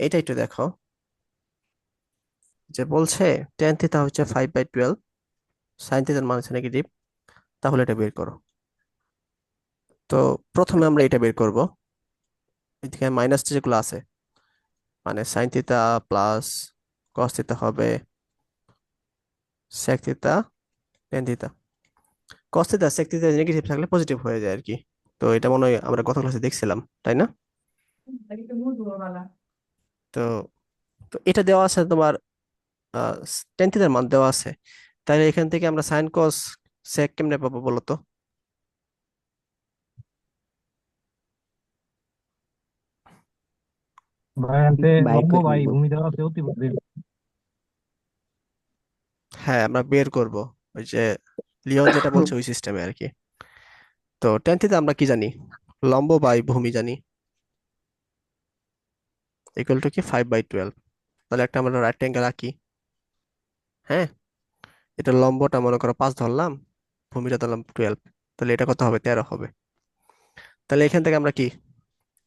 এটা একটু দেখো, যে বলছে টেন থিটা হচ্ছে 5/12, সাইন থিটার মান হচ্ছে নেগেটিভ, তাহলে এটা বের করো। তো প্রথমে আমরা এটা বের করব, এদিকে মাইনাস যেগুলো আছে, মানে sine theta plus cos theta হবে sec theta tan theta. Cos theta sec theta negative থাকলে পজিটিভ হয়ে যায় আর কি। তো এটা মনে হয় আমরা গত ক্লাসে দেখছিলাম, তাই না? তো তো এটা দেওয়া আছে তোমার, টেন থিটার মান দেওয়া আছে, তাহলে এখান থেকে আমরা সাইন কস সেক কেমনে পাবো বলো তো? ভাই আনতে বাই লম্ব করে ভাই নিব। ভূমি দেওয়া আছে অতিভুজ বের। হ্যাঁ, আমরা বের করব, ওই যে লিওন যেটা বলছে ওই সিস্টেমে আর কি। তো টেন থিটা আমরা কি জানি? লম্ব বাই ভূমি জানি, ইকুয়াল টু কি 5/12। তাহলে একটা আমরা রাইট অ্যাঙ্গেল আঁকি। হ্যাঁ, এটা লম্বটা মনে করো 5 ধরলাম, ভূমিটা ধরলাম 12, তাহলে এটা কত হবে? 13 হবে। তাহলে এখান থেকে আমরা কি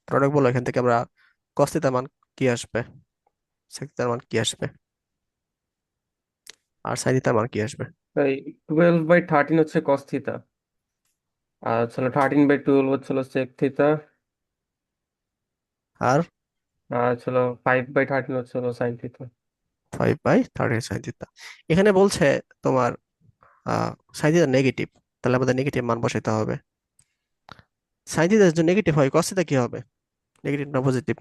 প্রোডাক্ট বলো, এখান থেকে আমরা cos থিটার মান কি আসবে, sec থিটার মান কি আসবে, আর sin থিটার মান কি আসবে? এই 12/13 হচ্ছে কস থিতা, আর হচ্ছে 13/12 হচ্ছিল সেক থিতা, আর আর হচ্ছে 5/13 হচ্ছিল সাইন থিতা। 5/13 sin theta. এখানে বলছে তোমার sin থিটা নেগেটিভ, তাহলে আমাদের নেগেটিভ মান বসাইতে হবে। sin থিটা যদি নেগেটিভ হয় cos থিটা কি হবে? নেগেটিভ না পজিটিভ?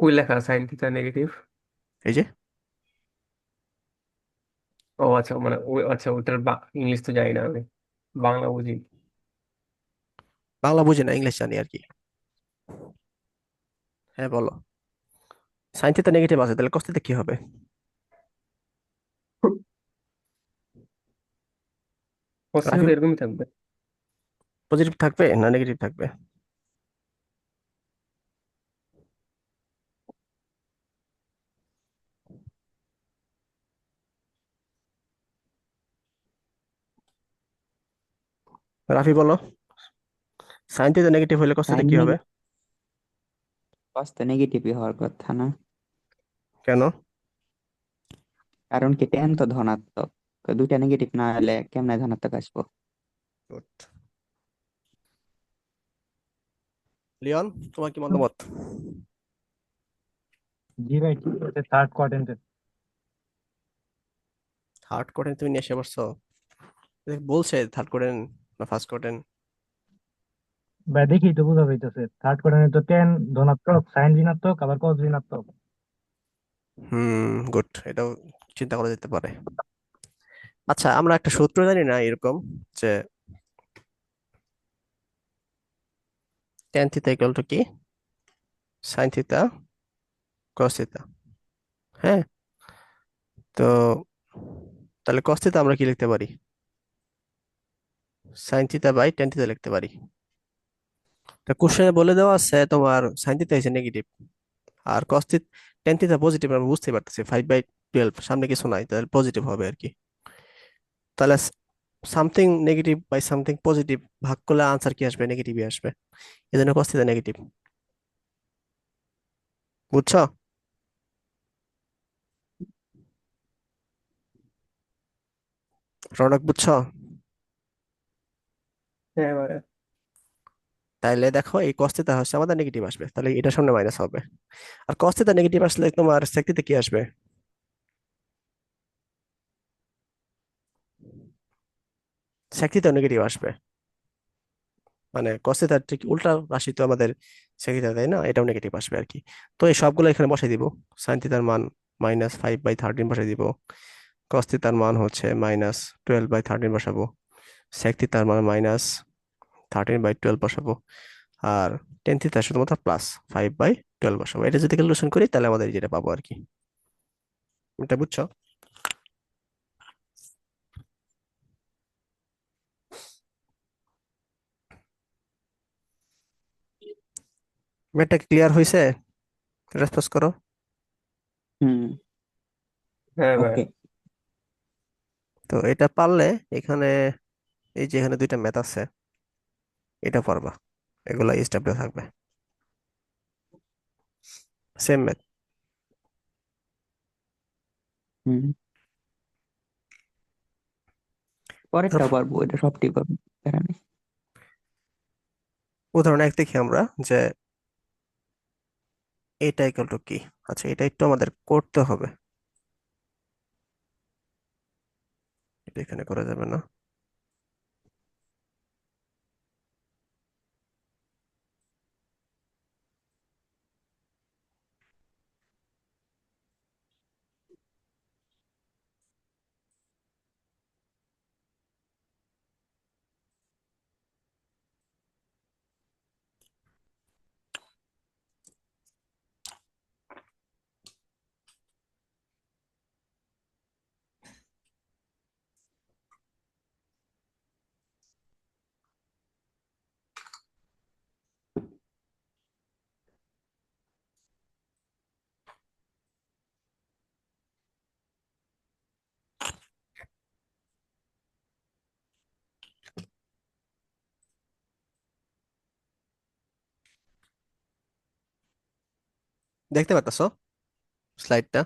কই লেখা সাইন থিতা নেগেটিভ? এই যে ও আচ্ছা, মানে ওই আচ্ছা ওটার ইংলিশ তো জানি না আমি, বাংলা বুঝি। বাংলা বুঝি না, ইংলিশ জানি আর কি। হ্যাঁ বলো, sin থিটা নেগেটিভ আছে, তাহলে cos থিটা কি হবে? কস থিতা রাফি, তো এরকমই থাকবে। পজিটিভ থাকবে না নেগেটিভ থাকবে? রাফি বলো, sin থিটা নেগেটিভ হলে cos থিটা সাইন কি হবে? নেগেটিভ কস তো নেগেটিভই হওয়ার কথা না? কেন? কারণ কি টেন তো ধনাত্মক, তো দুইটা নেগেটিভ না হলে কেমনে ধনাত্মক আসবো? Good. লিওন, তোমার কি মতামত? জি ভাই, ঠিক আছে, থার্ড কোয়াড্রেন্টে। থার্ড কোয়ার্টার তুমি নিয়ে এসে পারছো? বলছে থার্ড কোয়ার্টার না ফার্স্ট কোয়ার্টার? ভাই দেখি তো বোঝা যাইতেছে, থার্ড কোয়াড্রেন্টে তো টেন ধনাত্মক, সাইন ঋণাত্মক, আবার কস ঋণাত্মক। গুড, এটাও চিন্তা করা যেতে পারে। আচ্ছা, আমরা একটা সূত্র জানি না এরকম, যে tan থিটা ইকুয়াল টু কি sin থিটা cos থিটা। হ্যাঁ, তো তাহলে cos থিটা আমরা কি লিখতে পারি? sin theta by tan theta লিখতে পারি। তা কোশ্চেনে বলে দেওয়া আছে তোমার sin থিটা হচ্ছে নেগেটিভ, আর cos theta tan theta positive, আমরা বুঝতে পারতেছি 5/12 সামনে কিছু নাই, তাহলে পজিটিভ হবে আর কি। তাহলে something negative by something positive ভাগ করলে আনসার কি আসবে? নেগেটিভই আসবে। এই জন্য cos থিটা নেগেটিভ। বুঝছো? প্রোডাক্ট বুঝছো? হ্যাঁ ভাই। তাইলে দেখো এই cos থিটা হচ্ছে আমাদের নেগেটিভ আসবে, তাহলে এটার সামনে মাইনাস হবে। আর cos থিটা নেগেটিভ আসলে তোমার sec থিটা কি আসবে? sec থিটা নেগেটিভ আসবে, মানে cos থিটার ঠিক উল্টা রাশি তো আমাদের sec থিটা, তাই না? এটাও নেগেটিভ আসবে আর কি। তো এই সবগুলো এখানে বসাই দিব। sin থিটার মান -5/13 বসাই দিব, cos থিটার মান হচ্ছে -12/13 বসাবো, sec থিটার মান -13/12 বসাবো, আর টেন থিটা শুধুমাত্র +5/12 বসাবো। এটা যদি ক্যালকুলেশন করি তাহলে আমাদের যেটা পাবো আর কি। এটা বুঝছো? ম্যাটটা ক্লিয়ার হয়েছে? রেসপন্স করো। হুম। হ্যাঁ ভাই। ওকে। তো এটা পারলে এখানে, এই যে এখানে দুইটা ম্যাথ আছে, এটা পারবা, এগুলা স্টেপে থাকবে। Same math. হুম, পরেরটাও পারবো, এটা সবটাই পারবো, প্যারা নেই। উদাহরণ এক দেখি আমরা যে এটা ইকুয়াল টু কি। আচ্ছা, এটা একটু আমাদের করতে হবে, এটা এখানে করা যাবে না। দেখতে পারতেছো স্লাইডটা?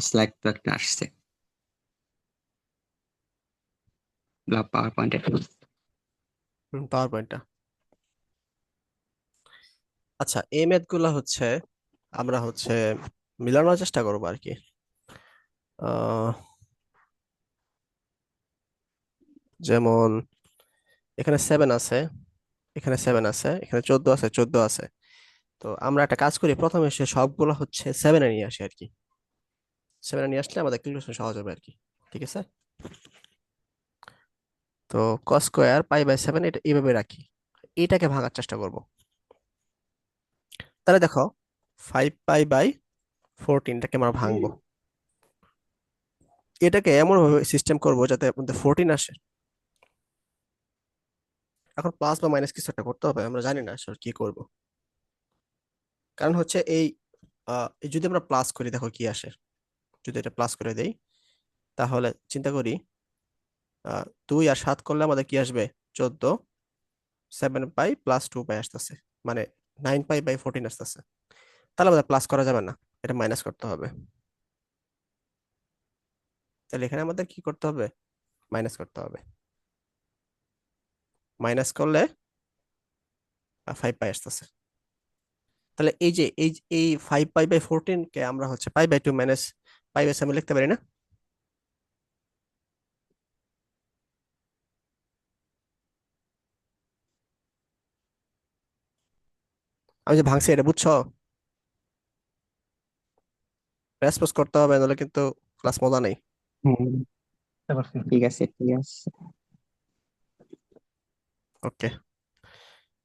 স্লাইড তো একটা আসছে, পাওয়ার পয়েন্টে। পাওয়ার পয়েন্টটা। আচ্ছা, এই ম্যাথ গুলা হচ্ছে আমরা হচ্ছে মিলানোর চেষ্টা করবো আর কি। আহ যেমন এখানে 7 আছে, এখানে 7 আছে, এখানে 14 আছে, 14 আছে। তো আমরা একটা কাজ করি, প্রথমে সে সবগুলো হচ্ছে 7-এ নিয়ে আসি আর কি। 7-এ নিয়ে আসলে আমাদের ক্যালকুলেশন সহজ হবে আর কি। ঠিক আছে, তো কস স্কোয়ার পাই বাই 7 এটা এইভাবে রাখি, এটাকে ভাঙার চেষ্টা করব। তাহলে দেখো 5 পাই বাই 14টাকে আমরা ভাঙবো, এটাকে এমন ভাবে সিস্টেম করব যাতে এর মধ্যে 14 আসে। এখন প্লাস বা মাইনাস কিছু একটা করতে হবে, আমরা জানি না আসলে কি করব। কারণ হচ্ছে এই যদি আমরা প্লাস করি দেখো কি আসে। যদি এটা প্লাস করে দেই তাহলে চিন্তা করি 2 আর 7 করলে আমাদের কি আসবে? 14। 7 পাই প্লাস 2 পাই আসতেছে, মানে 9 পাই বাই 14 আসতেছে। তাহলে আমাদের প্লাস করা যাবে না, এটা মাইনাস করতে হবে। তাহলে এখানে আমাদের কি করতে হবে? মাইনাস করতে হবে। মাইনাস করলে 5 পাই আসতেছে। তাহলে এই 5 পাই বাই 14 কে আমরা হচ্ছে pi by 2 minus pi by 7 লিখতে পারি না? আমি যে ভাঙছি এটা বুঝছো? রেসপন্স করতে হবে, নাহলে কিন্তু ক্লাস মজা নেই। হ্যাঁ, বুঝতে পারছি। ঠিক আছে, ঠিক আছে। ওকে,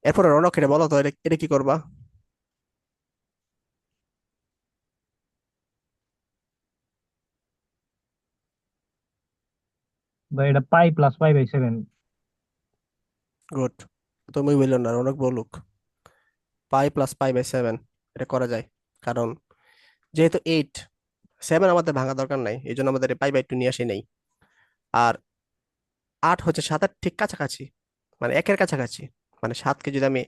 এরপরে রনক এটা বলো তো, এটা কি করবা? বা এটা pi plus pi by 7। Good, তুমি বললো না, রনক বলুক। পাই প্লাস পাই বাই 7 এটা করা যায়, কারণ যেহেতু 7 আমাদের ভাঙা দরকার নাই, এই জন্য আমাদের পাই বাই 2 নিয়ে আসি নেই। আর 8 হচ্ছে 7-এর ঠিক কাছাকাছি, মানে 1-এর কাছাকাছি। মানে 7কে যদি আমি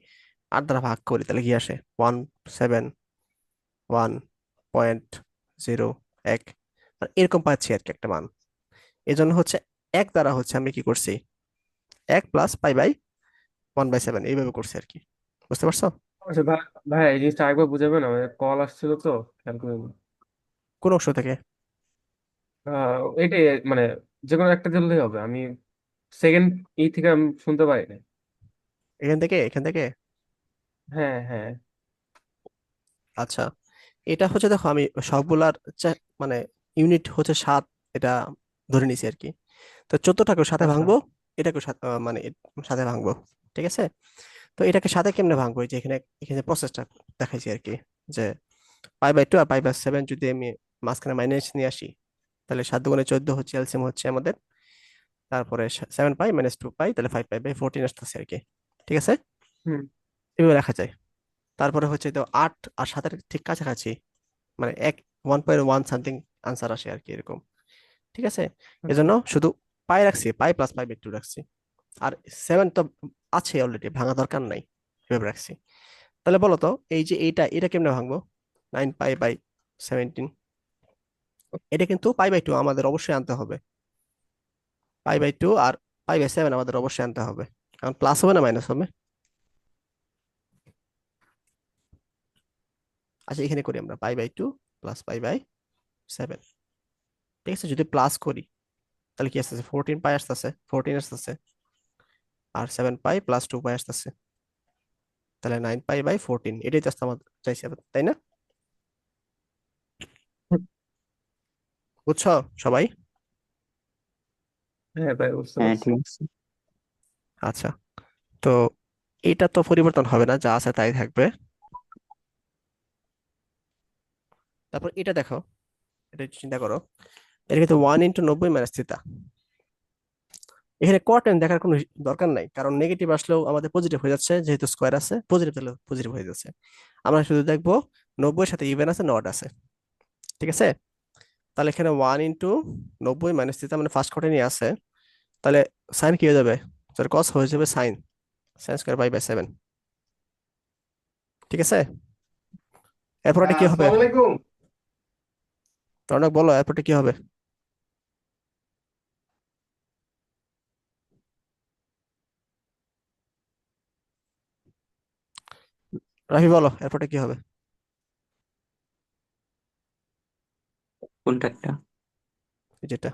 8 দ্বারা ভাগ করি তাহলে কি আসে? 171.01, মানে এরকম পাচ্ছি আর কি একটা মান। এই জন্য হচ্ছে 1 দ্বারা হচ্ছে আমি কি করছি, 1 প্লাস পাই বাই 1/7 এইভাবে করছি আর কি। বুঝতে পারছো? আচ্ছা ভাই, ভাই এই জিনিসটা আরেকবার বুঝাবেন, আমাদের কল আসছিল তো, খেয়াল করিনি। কোন অংশ থেকে? এটাই মানে যে কোনো একটা দিলেই হবে, আমি সেকেন্ড থেকে আমি শুনতে পারি না। এখান থেকে? হ্যাঁ হ্যাঁ। আচ্ছা, এটা হচ্ছে দেখো আমি সবগুলার মানে ইউনিট হচ্ছে 7, এটা ধরে নিছি আর কি। তো 14টাকেও সাথে আচ্ছা। ভাঙবো, এটাকেও মানে সাথে ভাঙবো। ঠিক আছে, তো এটাকে সাথে কেমনে ভাঙবো? এই যে এখানে এখানে প্রসেসটা দেখাইছি আর কি, যে পাই বাই 2 আর পাই বাই 7 যদি আমি মাঝখানে মাইনাস নিয়ে আসি, তাহলে 7 × 14 হচ্ছে এলসিএম হচ্ছে আমাদের। তারপরে 7 পাই মাইনাস 2 পাই, তাহলে 5 পাই বাই 14 আসতেছে আর কি। ঠিক আছে, হুম। এভাবে রাখা যায়। তারপরে হচ্ছে তো 8 আর 7-এর ঠিক কাছাকাছি, মানে 1.1 সামথিং আনসার আসে আর কি এরকম। ঠিক আছে, আচ্ছা। এজন্য শুধু পাই রাখছি, পাই প্লাস পাই বাই 2 রাখছি। আর 7 তো আছে অলরেডি, ভাঙা দরকার নাই, ভেবে রাখছি। তাহলে বলো তো এই যে এটা কেমনে ভাঙবো? 9 পাই/17, এটা কিন্তু পাই/2 আমাদের অবশ্যই আনতে হবে। পাই/2 আর পাই/7 আমাদের অবশ্যই আনতে হবে, কারণ প্লাস হবে না মাইনাস হবে। আচ্ছা, এখানে করি আমরা পাই/2 প্লাস পাই/7। ঠিক আছে, যদি প্লাস করি তাহলে কি আসতেছে? 14 পাই আসতেছে, 14 আসতেছে, আর 7 পাই প্লাস 2 পাই আসতেছে। তাহলে 9 পাই/14, এটাই তো আসতে আমাদের চাইছে, তাই না? বুঝছো সবাই? হ্যাঁ ভাই, বুঝতে হ্যাঁ পারছি। ঠিক আছে। আচ্ছা, তো এটা তো পরিবর্তন হবে না, যা আছে তাই থাকবে। তারপর এটা দেখো, এটা একটু চিন্তা করো। এটা কিন্তু 1 × 90 - থিটা। এখানে কটেন দেখার কোনো দরকার নাই, কারণ নেগেটিভ আসলেও আমাদের পজিটিভ হয়ে যাচ্ছে, যেহেতু স্কোয়ার আছে, পজিটিভ তাহলে পজিটিভ হয়ে যাচ্ছে। আমরা শুধু দেখবো 90-এর সাথে ইভেন আছে নট আছে। ঠিক আছে, তাহলে এখানে 1 × 90 - থিটা মানে ফার্স্ট কটেনই আছে। তাহলে সাইন কি হয়ে যাবে? কস হয়ে যাবে sin²π/7। ঠিক আছে, এরপর এটা কি হবে? আসসালামু আলাইকুম। রনক বলো, এরপরটা কি হবে? রাফি বলো, এরপরটা কি হবে? কোনটা একটা? এই যেটা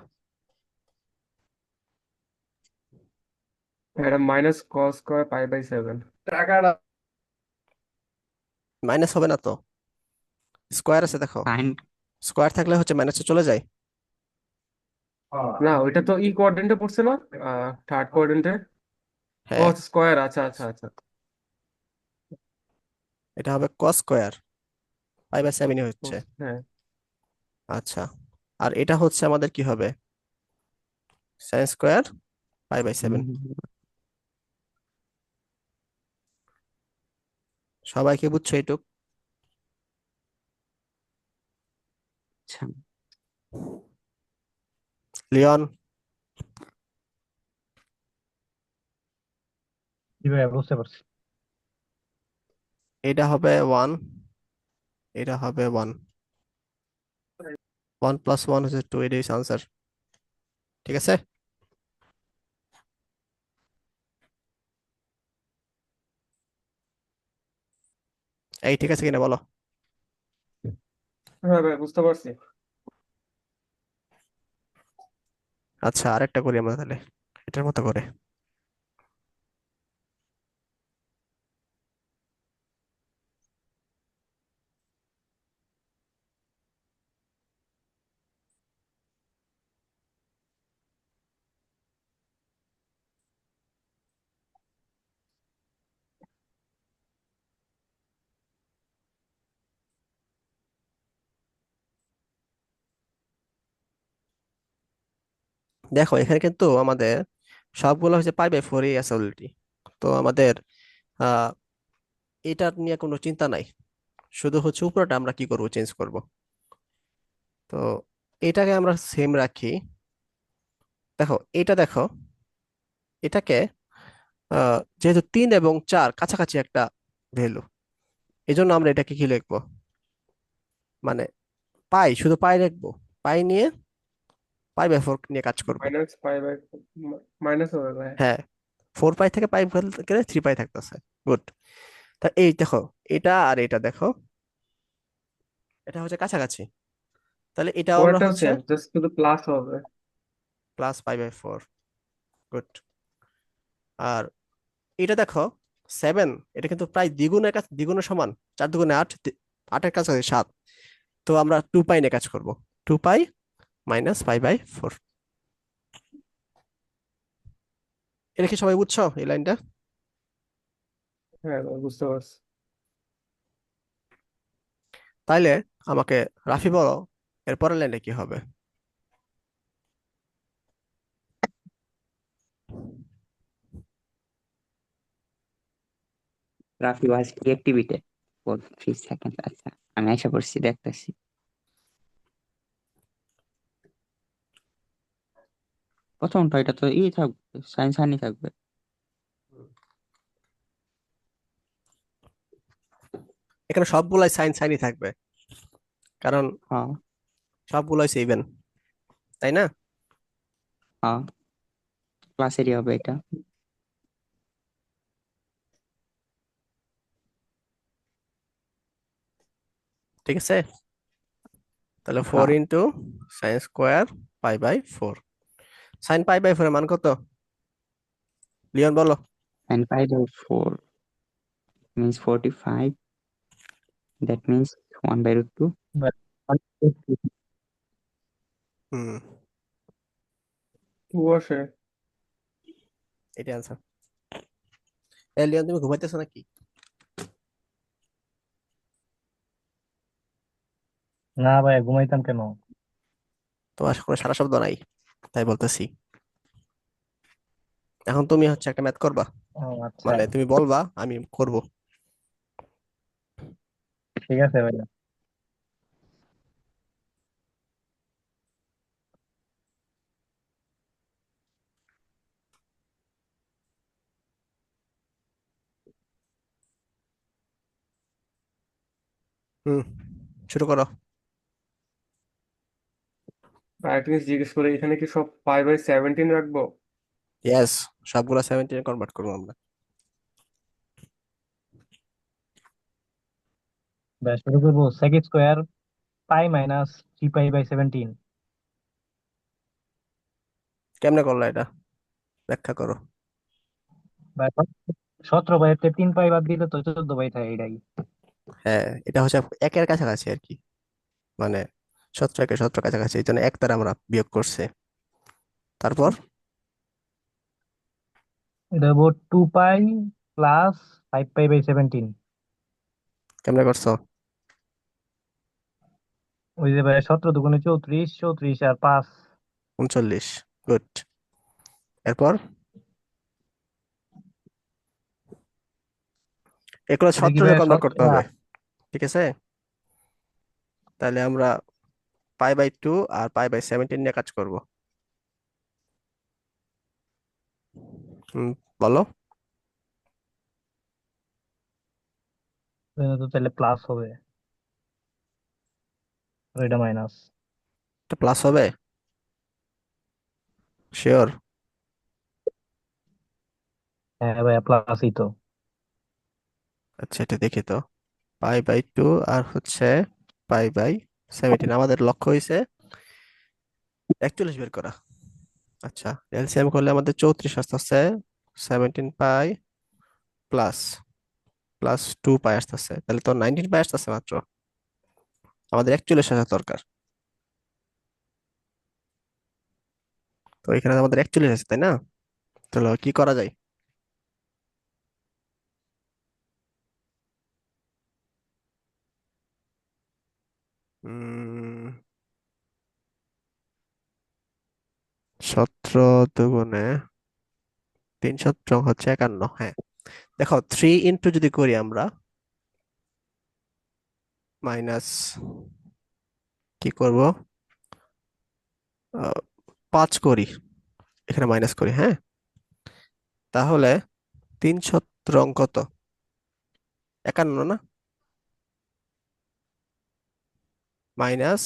এটা -cos²π/7 টাকাটা। মাইনাস হবে না তো, স্কোয়ার আছে দেখো। সাইন। স্কোয়ার থাকলে হচ্ছে মাইনাসে চলে যায়। না, ওইটা তো কোয়াড্রেন্টে পড়ছে না, থার্ড কোয়াড্রেন্টে। ও হ্যাঁ, স্কোয়ার, আচ্ছা আচ্ছা আচ্ছা। এটা হবে cos²π/7ই হচ্ছে। হ্যাঁ। আচ্ছা, আর এটা হচ্ছে আমাদের কি হবে? sin²π/7। সবাইকে বুঝছো এইটুক? আচ্ছা। লিওন? জি ভাইয়া, বুঝতে পারছি। এটা হবে 1, এটা হবে 1, 1 + 1 হচ্ছে 2, এটাই আনসার। ঠিক আছে, এই ঠিক আছে কিনা বলো? হ্যাঁ ভাই, বুঝতে পারছি। আচ্ছা, আরেকটা করি আমরা তাহলে এটার মতো করে। দেখো এখানে কিন্তু আমাদের সবগুলো হচ্ছে পাই/4ই আছে অলরেডি। তো আমাদের আহ এটা নিয়ে কোনো চিন্তা নাই, শুধু হচ্ছে উপরটা আমরা কি করব, চেঞ্জ করব। তো এটাকে আমরা সেম রাখি। দেখো এটা দেখো, এটাকে যেহেতু 3 এবং 4 কাছাকাছি একটা ভ্যালু, এই জন্য আমরা এটাকে কি লিখবো? মানে শুধু পাই লিখবো। পাই নিয়ে পাই/4 নিয়ে কাজ করব। -π/, মাইনাস হবে ভাই। হ্যাঁ, 4 পাই থেকে পাই গেলে 3 পাই থাকতেছে। গুড। তা এই দেখো, এটা আর এটা দেখো, এটা হচ্ছে কাছাকাছি। তাহলে এটাও আমরা পরেরটাও হচ্ছে সেম, জাস্ট শুধু প্লাস হবে। +π/4। গুড। আর এটা দেখো 7, এটা কিন্তু প্রায় দ্বিগুণের কাছে, দ্বিগুণের সমান। 4 × 2 = 8, 8-এর কাছাকাছি 7। তো আমরা 2 পাই নিয়ে কাজ করব। 2 পাই - π/4। এটা কি সবাই বুঝছো এই লাইনটা? হ্যাঁ ভাই, বুঝতে পারছি। তাইলে আমাকে রাফি বলো, এর পরের লাইনটা কি হবে? রাফি ওয়াজ ক্রিয়েটিভিটি ফর 3 সেকেন্ড। আচ্ছা, আমি আশা করছি, দেখতেছি। প্রথমটা এটা তো থাকবে, সাইন সাইনই থাকবে। এখানে সবগুলাই সাইন সাইনই থাকবে, কারণ হ্যাঁ সবগুলাই ইভেন, তাই না? হ্যাঁ, ক্লাসেরই হবে এটা। ঠিক আছে, তাহলে ফোর হ্যাঁ, into sine square pi by four. Sine pi by four এর মান কত, লিওন বলো? and pi by 4 means 45. That means 1 by root 2. Hmm, two আসে। এটা আনসার। লিওন তুমি ঘুমাইতেছো নাকি? না ভাই, ঘুমাইতাম কেন? তোমার কোনো সারা শব্দ নাই, তাই বলতেছি। এখন তুমি হচ্ছে একটা ম্যাথ করবা, ও আচ্ছা, মানে তুমি বলবা, আমি করব। ঠিক আছে ভাই। হুম, শুরু করো। আরেকটা জিনিস জিজ্ঞেস করে, এখানে কি সব 5/17 রাখবো? ইয়েস, সবগুলা 17 কনভার্ট করবো আমরা। ভাই শুরু করবো। Sec square pi minus 3 pi by 17। কেমনে করলা এটা, ব্যাখ্যা করো। ভাই 17 পাইতে 3 পাই বাদ দিলে তো 14 পাই থাকে, এটাই। হ্যাঁ, এটা হচ্ছে একের কাছাকাছি আর কি, মানে 17 কাছাকাছি, এই জন্য এক তারা আমরা বিয়োগ করছে। তারপর এটা হবো 2 পাই প্লাস 5 পাই বাই 17। কেমনে করছো? ওই যে ভাই 17 দুগুণে 34, 34 আর 5। 39, গুড। এরপর এগুলো এটা কি 17 ভাই কনভার্ট করতে শতকরা? হবে, ঠিক আছে? তাহলে আমরা পাই বাই 2 আর পাই বাই 17 নিয়ে কাজ করব। হুম, বলো। এটা তো তাহলে প্লাস হবে, আর এটা মাইনাস। এটা প্লাস হবে, শিওর? হ্যাঁ ভাই, প্লাসই তো। আচ্ছা, এটা দেখি তো। পাই বাই 2 আর হচ্ছে পাই বাই 17, আমাদের লক্ষ্য হয়েছে 41 বের করা। আচ্ছা, এলসিএম করলে আমাদের 34 আসতেছে, 17 পাই প্লাস প্লাস 2 পাই আসতেছে, তাহলে তো 19 পাই আসতেছে মাত্র। আমাদের 41 আসা দরকার, তো এখানে আমাদের 41 আছে, তাই না? তাহলে কি করা যায়? উম 17 দুগুণে 3 17 হচ্ছে 51, হ্যাঁ। দেখো, 3 ইন্টু যদি করি আমরা, মাইনাস কি করব, 5 করি, এখানে মাইনাস করি, হ্যাঁ। তাহলে 3 17 কত, 51 না? মাইনাস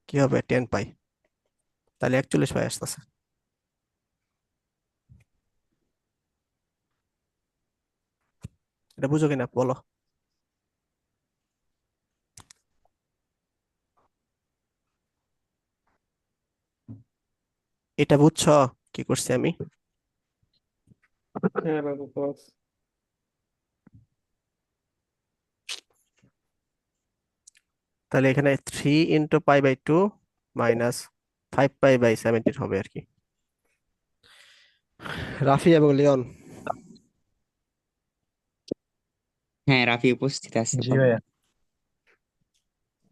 কি হবে, 10 পাই, তাহলে 41 পাই আসতেছে। এটা বুঝো কিনা বলো? এটা বুঝছো কি করছি আমি? হ্যাঁ বাবু, বস। তাহলে এখানে 3 into pi by 2 minus 5 pi by 17 হবে আর কি। রাফি এবং লিওন, হ্যাঁ, রাফি উপস্থিত আছে, জি বলো। ভাইয়া।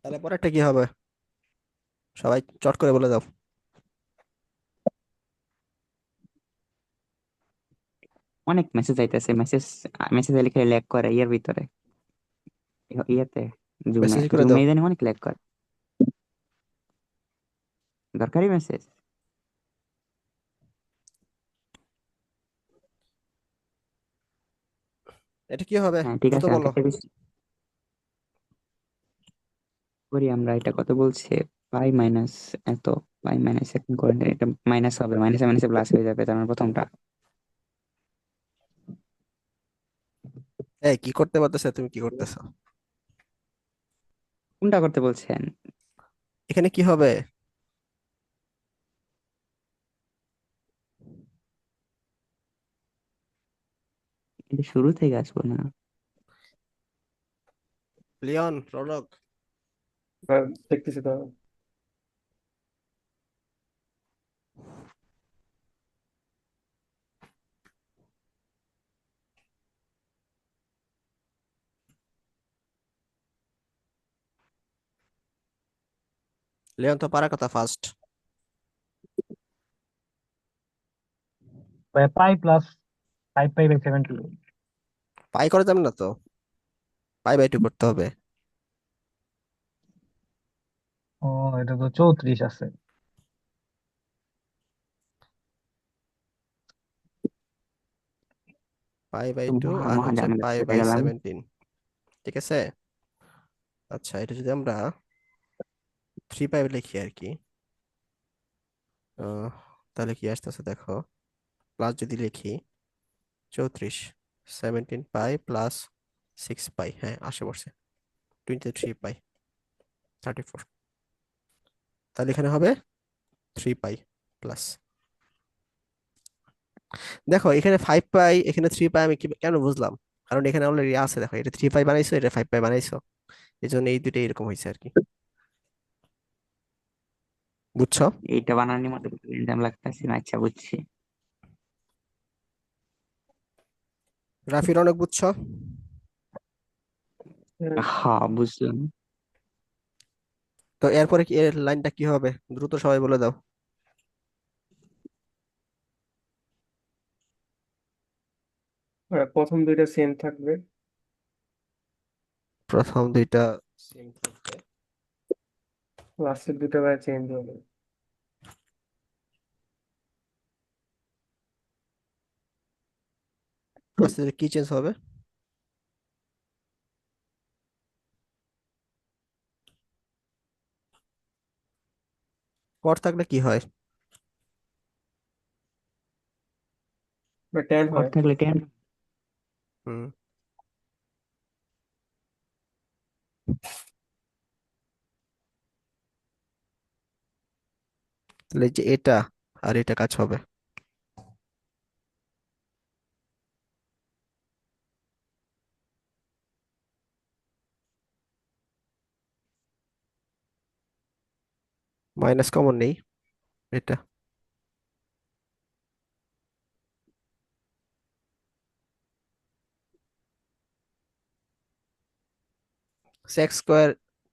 তাহলে পরেরটা কি হবে, সবাই চট করে বলে দাও। অনেক মেসেজ আইতেছে, মেসেজ মেসেজ আইলে খালি ল্যাগ করে ইয়ার ভিতরে, ইয়েতে, জুমে মেসেজ করে জুমে দাও। ইদানিং অনেক ল্যাগ করে। দরকারি মেসেজ। এটা কি হবে হ্যাঁ ঠিক দ্রুত আছে, আমি বলো। কেটে দিচ্ছি। করি আমরা, এটা কত বলছে, পাই মাইনাস এত, পাই মাইনাস এখন করেন, এটা মাইনাস হবে, মাইনাসে মাইনাসে প্লাস হয়ে যাবে, তার মানে প্রথমটা। এই কি করতে পারতেছে, তুমি কি করতেছো? কোনটা করতে বলছেন? এখানে কি হবে? এটা শুরু থেকে আসবো না? লিওন, রৌনক, দেখতেছি তো। লিওন তো পারার কথা ফার্স্ট। পাই প্লাস 5 পাই/70। পাই করা যাবে না তো, পাই/2 করতে হবে। ও, এটা তো 34 আছে। পাই/2 মহা আর মহা হচ্ছে ঝামেলা পাই পড়ে বাই গেলাম। 17। ঠিক আছে। আচ্ছা, এটা যদি আমরা 3 পাই লিখি আর কি, আহ, তাহলে কি আসতেছে দেখো, প্লাস যদি লিখি 34, 17 পাই প্লাস 6 পাই, হ্যাঁ আসে পড়ছে, 23 পাই, 34। তাহলে এখানে হবে 3 পাই প্লাস, দেখো এখানে 5 পাই, এখানে 3 পাই, আমি কেন বুঝলাম, কারণ এখানে অলরেডি আছে, দেখো এটা 3 পাই বানাইছো, এটা 5 পাই বানাইছো, এই জন্য এই দুইটাই এরকম হয়েছে আর কি, বুঝছো? এইটা বানানোর মতো র্যান্ডম লাগতেছে না, আচ্ছা বুঝছি। রাফির অনেক বুঝছো? হ্যাঁ বুঝলাম। তো এরপরে কি এর লাইনটা কি হবে, দ্রুত সবাই বলে দাও। প্রথম দুইটা সেম থাকবে। প্রথম দুইটা সেম থাকবে, লাস্টের দুটো ভাই চেঞ্জ হবে। আস্তে আস্তে কি চেঞ্জ হবে? কট থাকলে কি হয়? বা টেন কট হয়। থাকলে 10। হুম, তাহলে এই যে এটা আর এটা কাজ হবে। মাইনাস কমন নেই, এটা sex square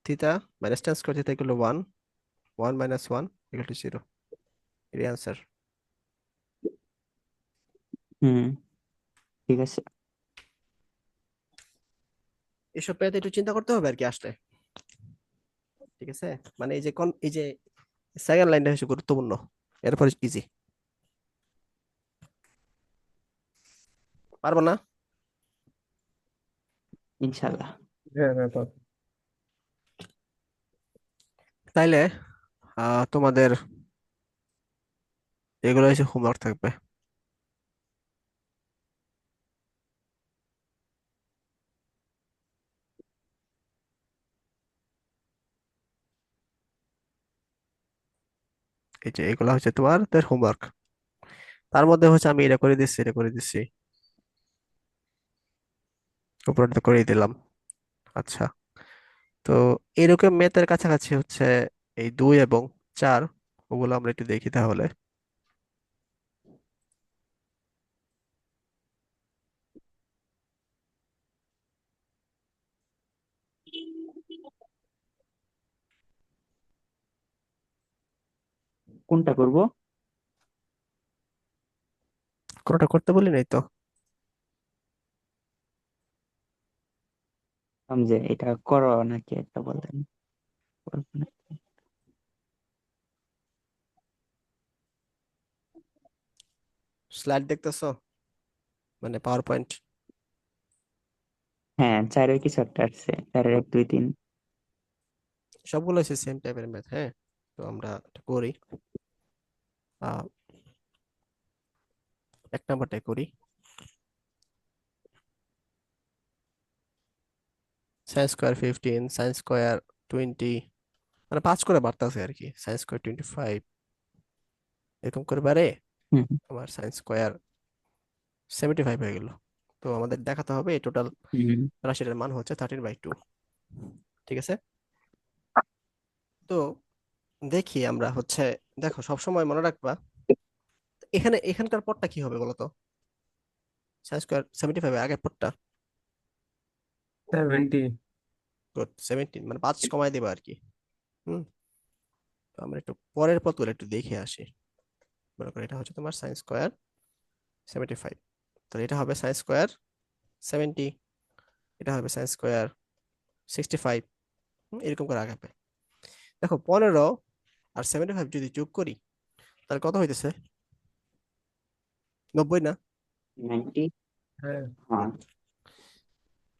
theta minus tan square theta equal 1, 1 - 1 equal to 0, এর অ্যান্সার। হুম, ঠিক আছে। এসব পেতে একটু চিন্তা করতে হবে আর কি আসলে, ঠিক আছে, মানে এই যে এই যে সেকেন্ড লাইনটা হচ্ছে গুরুত্বপূর্ণ, এরপর ইজি। পারবো না? ইনশাল্লাহ। হ্যাঁ হ্যাঁ পাবো। তাইলে তোমাদের এগুলো হচ্ছে হোমওয়ার্ক থাকবে। এই যে এগুলো হচ্ছে তোমাদের হোমওয়ার্ক, তার মধ্যে হচ্ছে আমি এটা করে দিচ্ছি, এটা করে দিচ্ছি, উপরে করেই দিলাম। আচ্ছা, তো এরকম ম্যাথের কাছাকাছি হচ্ছে এই 2 এবং 4, ওগুলো আমরা একটু দেখি তাহলে। কোনটা করব? কোনটা করতে বলি নাই তো। যে এটা করো নাকি এটা বলেন। স্লাইড দেখতেছো, মানে পাওয়ার পয়েন্ট? হ্যাঁ, 4-এর কিছু একটা আসছে, 4-এর 1 2 3। সবগুলো হচ্ছে সেম টাইপের ম্যাথ। হ্যাঁ, তো আমরা এটা করি। আহ, 1 নাম্বারটাই করি। সাইন স্কোয়ার 15, সাইন স্কোয়ার 20, মানে 5 করে বাড়তেছে আর কি। সাইন স্কোয়ার 25 এরকম করে বাড়ে হুম আমার সাইন স্কোয়ার 75 হয়ে গেল। তো আমাদের দেখাতে হবে এই টোটাল হুম রাশিটার মান হচ্ছে 13/2। ঠিক আছে, তো দেখি আমরা হচ্ছে, দেখো সবসময় মনে রাখবা এখানকার পদটা কি হবে বলো তো? সাইন স্কোয়ার 75 আগের পদটা 70। গুড, 17, মানে 5 কমায় দেবা আর কি। হুম, তো আমরা একটু পরের পদগুলো একটু দেখে আসি। মনে করো এটা হচ্ছে তোমার সাইন স্কোয়ার 75, তাহলে এটা হবে সাইন স্কোয়ার 70, এটা হবে সাইন স্কোয়ার 65, এরকম করে আগাবে। দেখো 15 আর 75 যদি যোগ করি তাহলে কত হইতেছে? 90 না? 90। হ্যাঁ, হ্যাঁ।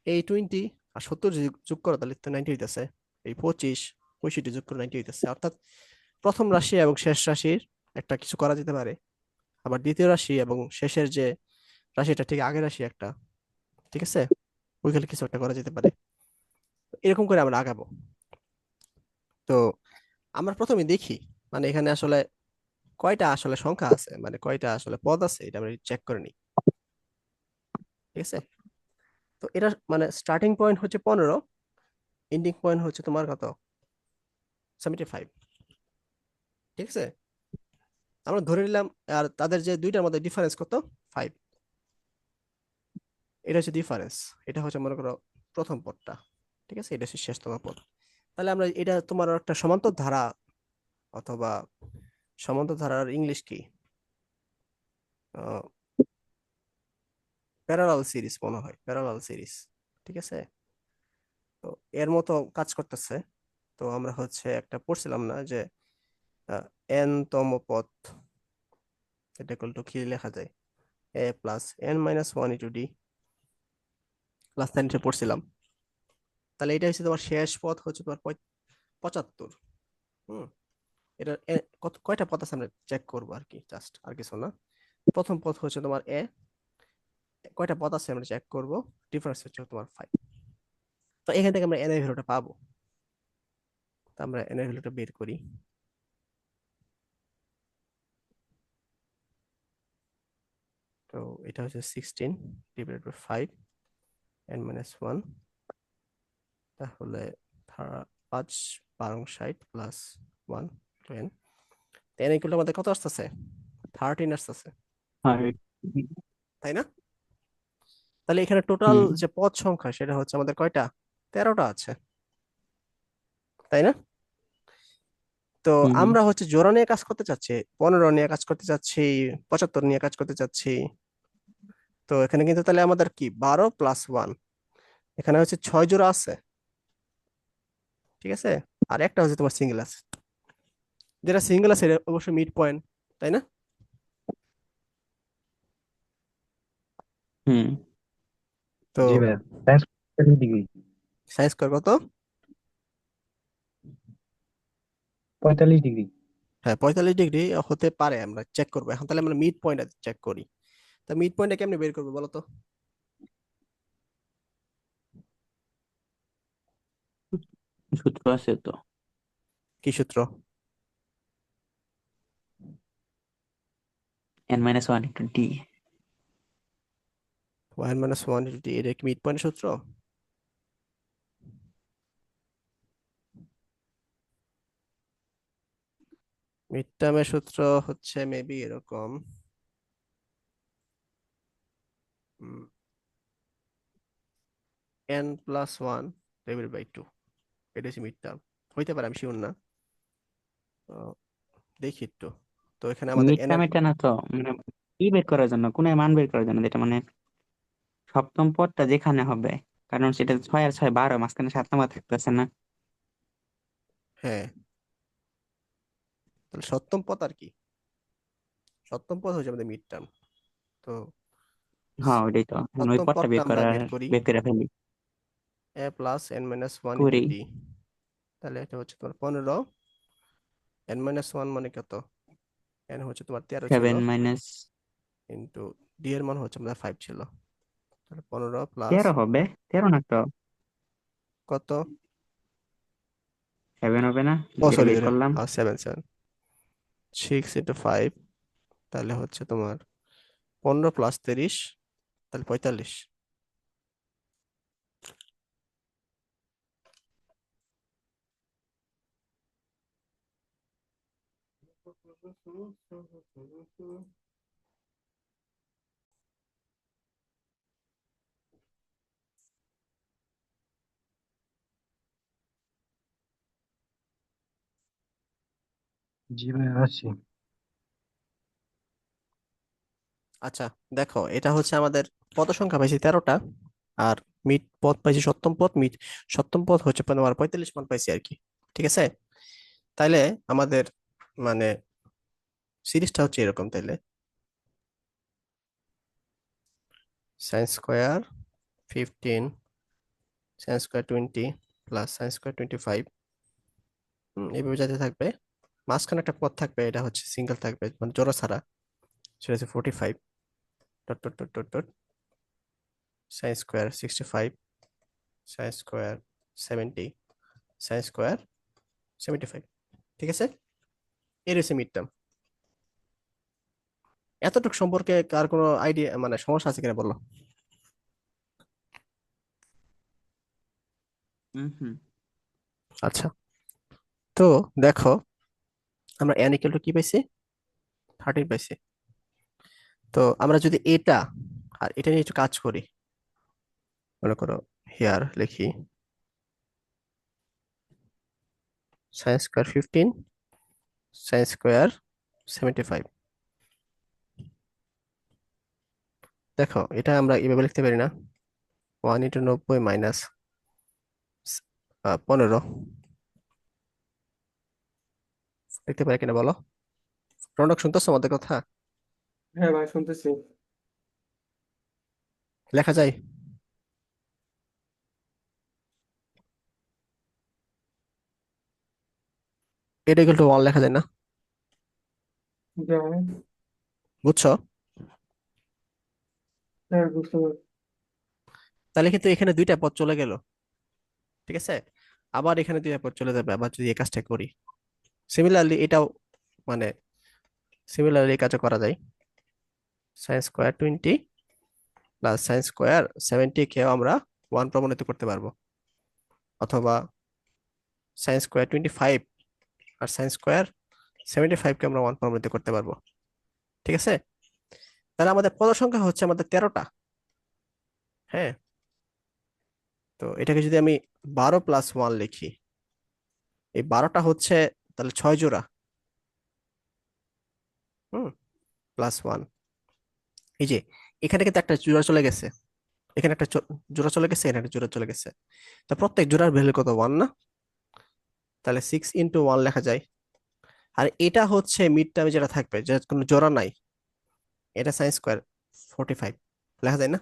এই 20 আর 70 যদি যোগ করো তাহলে তো 90 হইতেছে। এই 25 65 যোগ করে 90 হইতেছে। অর্থাৎ প্রথম রাশি এবং শেষ রাশির একটা কিছু করা যেতে পারে, আবার দ্বিতীয় রাশি এবং শেষের যে রাশিটা ঠিক আগের রাশি একটা, ঠিক আছে, ওইখানে কিছু একটা করা যেতে পারে। এরকম করে আমরা আগাবো। তো আমরা প্রথমে দেখি মানে এখানে আসলে কয়টা আসলে সংখ্যা আছে, মানে কয়টা আসলে পদ আছে, এটা আমরা চেক করে নিই। ঠিক আছে, তো এটা মানে স্টার্টিং পয়েন্ট হচ্ছে 15, এন্ডিং পয়েন্ট হচ্ছে তোমার কত? 75। ঠিক আছে, আমরা ধরে নিলাম। আর তাদের যে দুইটার মধ্যে ডিফারেন্স কত? 5। এটা হচ্ছে ডিফারেন্স। এটা হচ্ছে মনে করো প্রথম পদটা। ঠিক আছে, এটা হচ্ছে শেষতম পদ। তাহলে আমরা এটা তোমার একটা সমান্তর ধারা, অথবা সমান্তর ধারার ইংলিশ কি, প্যারালাল সিরিজ মনে হয়, প্যারালাল সিরিজ। ঠিক আছে, তো এর মতো কাজ করতেছে। তো আমরা হচ্ছে একটা পড়ছিলাম না যে এন তম পদ, এটা ইকুয়াল টু কি লেখা যায়? A plus N minus one into D, class 10 পড়ছিলাম। তাহলে এটা হচ্ছে তোমার শেষ পদ হচ্ছে তোমার 75। হুম, এটা কত কয়টা পদ আছে আমরা চেক করবো আর কি, জাস্ট আর কিছু না। প্রথম পদ হচ্ছে তোমার এ, কয়টা পদ আছে আমরা চেক করবো। ডিফারেন্স হচ্ছে তোমার 5। তো এখান থেকে আমরা এন এর ভ্যালুটা পাবো। তো আমরা এন এর ভ্যালুটা বের করি। তো এটা হচ্ছে 16 ডিভাইডেড বাই 5 এন মাইনাস 1, তাহলে 5 12 60 প্লাস 1 10। এন ইকুয়াল আমাদের কত আসতেছে? 13 আসতেছে, আর তাই না? তাহলে এখানে টোটাল হুম যে পদ সংখ্যা সেটা হচ্ছে আমাদের কয়টা? 13টা আছে, তাই না? তো হুম আমরা হচ্ছে জোড়া নিয়ে কাজ করতে চাচ্ছি, 15 নিয়ে কাজ করতে চাচ্ছি, 75 নিয়ে কাজ করতে চাচ্ছি। তো এখানে কিন্তু তাহলে আমাদের কি 12 প্লাস 1, এখানে হচ্ছে 6 জোড়া আছে। ঠিক আছে, আর একটা হচ্ছে তোমার সিঙ্গেল আছে। যেটা সিঙ্গেল আছে এটা অবশ্যই মিড পয়েন্ট, তাই না? হুম তো জি ভাই, sine square degree sine square কত? 45 ডিগ্রি। হ্যাঁ, 45 ডিগ্রি হতে পারে, আমরা চেক করবো এখন। তাহলে আমরা মিড পয়েন্ট চেক করি। তা মিড পয়েন্টটা কেমনে বের করবো বলো তো? সূত্র আছে তো। কি সূত্র? n-1 * d। One minus one into D, এটা কি মিড পয়েন্টের সূত্র? মিড টার্মের সূত্র হচ্ছে মেবি এরকম, n plus one divided by two, এটা হচ্ছে মিড টার্ম। হইতে পারে, আমি শিওর না। তো দেখি একটু। তো এখানে আমাদের মিড এন টার্ম এর, এটা না তো, মানে ই বের করার জন্য, কোন মান বের করার জন্য, যেটা মানে সপ্তম পদটা যেখানে হবে, কারণ সেটা 6 আর 6 12, মাঝখানে 7 নাম্বার থাকতেছে না। হ্যাঁ, তাহলে সপ্তম পদ আর কি, সপ্তম পদ হচ্ছে আমাদের মিড টার্ম। তো হ্যাঁ ওইটাই তো, এখন ওই সপ্তম পদটা পদটা আমরা বের করি, বের করে ফেলি। A plus N minus one into করি। ডি। তাহলে এটা হচ্ছে তোমার 15, n-1 মানে কত? n হচ্ছে তোমার 13 ছিল, 7 - ইন্টু d এর মান হচ্ছে আমাদের 5 ছিল, তাহলে 15 প্লাস 13 হবে, 13 না তো, কত? 7 হবে না, ও যেটা সরি বের সরি, করলাম। 7 6 ইন্টু 5, তাহলে হচ্ছে তোমার 15 প্লাস 30, তাহলে 45। জি ভাই, আসছি। আচ্ছা, দেখো এটা হচ্ছে আমাদের পদ সংখ্যা পাইছি 13টা, আর মিড পদ পাইছি সপ্তম পদ, সপ্তম পদ হচ্ছে তোমার 45 মান পাইছি আর কি। ঠিক আছে, তাইলে আমাদের মানে সিরিজটা হচ্ছে এরকম, তাইলে sine square 15, sine square 20 plus sine square 25, এইভাবে যাতে থাকবে। মাঝখানে একটা পদ থাকবে, এটা হচ্ছে সিঙ্গেল থাকবে মানে জোড়া ছাড়া, সেটা হচ্ছে 45, dot dot dot dot dot, sine square 65, sine square 70, sine square 75। ঠিক আছে, এর হচ্ছে মিড টার্ম। এতটুকু সম্পর্কে কার কোনো আইডিয়া মানে সমস্যা আছে কিনা বলো? হুম হুম আচ্ছা, তো দেখো আমরা n ইকুয়াল টু কি পাইছি? 13 পাইছি। তো আমরা যদি এটা আর এটা নিয়ে একটু কাজ করি, মনে করো হিয়ার লিখি সাইন স্কোয়ার 15, সাইন স্কোয়ার 75। দেখো এটা আমরা এভাবে লিখতে পারি না, 1 × 90 মাইনাস 15, লিখতে পারি কিনা বলো? রৌনক শুনতেছো আমাদের কথা? হ্যাঁ ভাই, শুনতেছি। লেখা যায়? এটা ইকুয়াল টু 1 লেখা যায় না? যাই। বুঝছো? হ্যাঁ, বুঝতে পারছি। তাহলে কিন্তু এখানে দুইটা পদ চলে গেল। ঠিক আছে, আবার এখানে দুইটা পদ চলে যাবে আবার যদি এই কাজটা করি। সিমিলারলি এটাও মানে সিমিলারলি এই কাজও করা যায়। Sine square 20 plus sine square 70 কেও আমরা 1 প্রমাণিত করতে পারবো, অথবা সাইন স্কোয়ার 25 আর সাইন স্কোয়ার 75 কে আমরা 1 প্রমাণিত করতে পারবো। ঠিক আছে, তাহলে আমাদের পদ সংখ্যা হচ্ছে আমাদের 13টা। হ্যাঁ, তো এটাকে যদি আমি 12 + 1 লিখি, এই 12টা হচ্ছে তাহলে 6 জোড়া, হুম, +1। এই যে এখানে কিন্তু একটা জোড়া চলে গেছে, এখানে একটা জোড়া চলে গেছে, এখানে একটা জোড়া চলে গেছে, তা প্রত্যেক জোড়ার ভ্যালু কত? 1 না? তাহলে 6 × 1 লেখা যায়। আর এটা হচ্ছে মিড টার্মে যেটা থাকবে, যে কোনো জোড়া নাই, এটা সাইন স্কোয়ার 45 লেখা যায় না?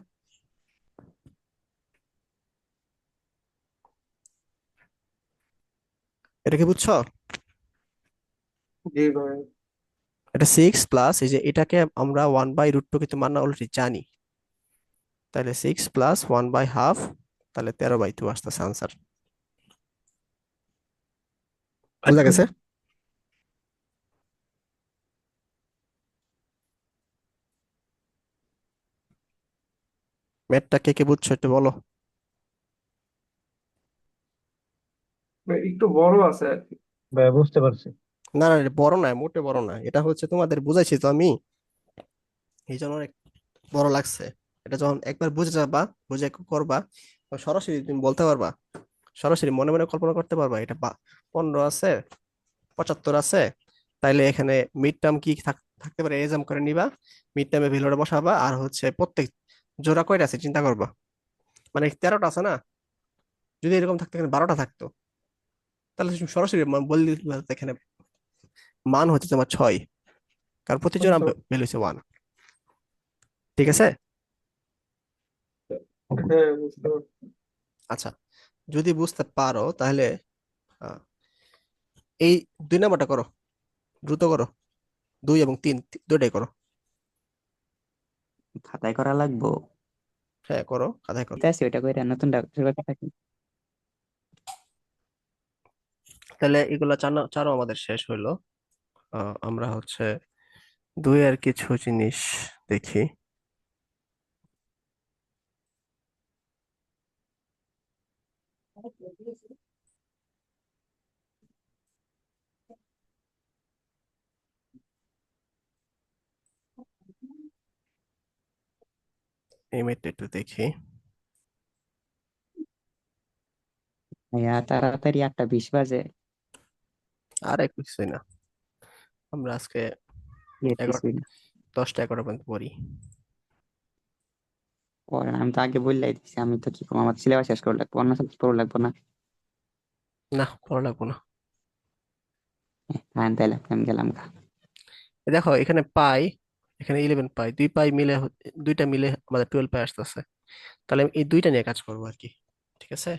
এটা কি বুঝছো? জি ভাই। এটা 6 প্লাস এই যে এটাকে আমরা 1/√2 কিন্তু মান অলরেডি জানি, তাহলে 6 প্লাস 1/2, তাহলে 13/2 আসতেছে আনসার। বুঝা গেছে? ম্যাথটা কে কে বুঝছো একটু বলো। ভাই, একটু বড় আছে আর কি। ভাই বুঝতে পারছি। না না, এটা বড় না, মোটে বড় না, এটা হচ্ছে তোমাদের বুঝাইছি তো আমি, এই জন্য অনেক বড় লাগছে। এটা যখন একবার বুঝে যাবা, বুঝে করবা, তখন সরাসরি তুমি বলতে পারবা, সরাসরি মনে মনে কল্পনা করতে পারবা এটা 15 আছে, 75 আছে, তাইলে এখানে মিড টার্ম কি থাকতে পারে এক্সাম করে নিবা, মিড টার্মে ভ্যালুটা বসাবা, আর হচ্ছে প্রত্যেক জোড়া কয়টা আছে চিন্তা করবা, মানে 13টা আছে না, যদি এরকম থাকতো এখানে 12টা থাকতো, তাহলে তুমি সরাসরি বলে দিতে এখানে মান হচ্ছে তোমার 6, কারণ প্রতি জোড়া আচ্ছা। ভ্যালু হচ্ছে 1। ঠিক আছে, হ্যাঁ, বুঝতে পারছি। আচ্ছা, যদি বুঝতে পারো তাহলে এই 2 নাম্বারটা করো, দ্রুত করো। 2 এবং 3 দুটাই করো। খাতায় করা লাগবো। হ্যাঁ করো, খাতায় করো। এটা আছে ওইটা কইরা নতুনটা শুরু করতে থাকি। তাহলে এগুলো চারও আমাদের শেষ হইলো। আমরা হচ্ছে 2 এর কিছু জিনিস দেখি। এই মেটটা একটু দেখি। ভাইয়া তাড়াতাড়ি 8:20 বাজে। আর কিছুই না, আমরা আজকে এর 11 কিছুই না 10টা 11 পর্যন্ত পড়ি। পড়েন, আমি তো আগে বললাই দিছি, আমি তো কি করবো, আমার সিলেবাস শেষ করে লাগবো, অন্য সাবজেক্ট পড়া লাগবো না। না পড়া লাগবো না। হ্যাঁ তাহলে আমি গেলাম গা। দেখো এখানে পাই, এখানে 11 পাই, 2 পাই মিলে দুইটা মিলে আমাদের 12 পাই আসতেছে। তাহলে আমি এই দুইটা নিয়ে কাজ করবো আর কি। ঠিক আছে,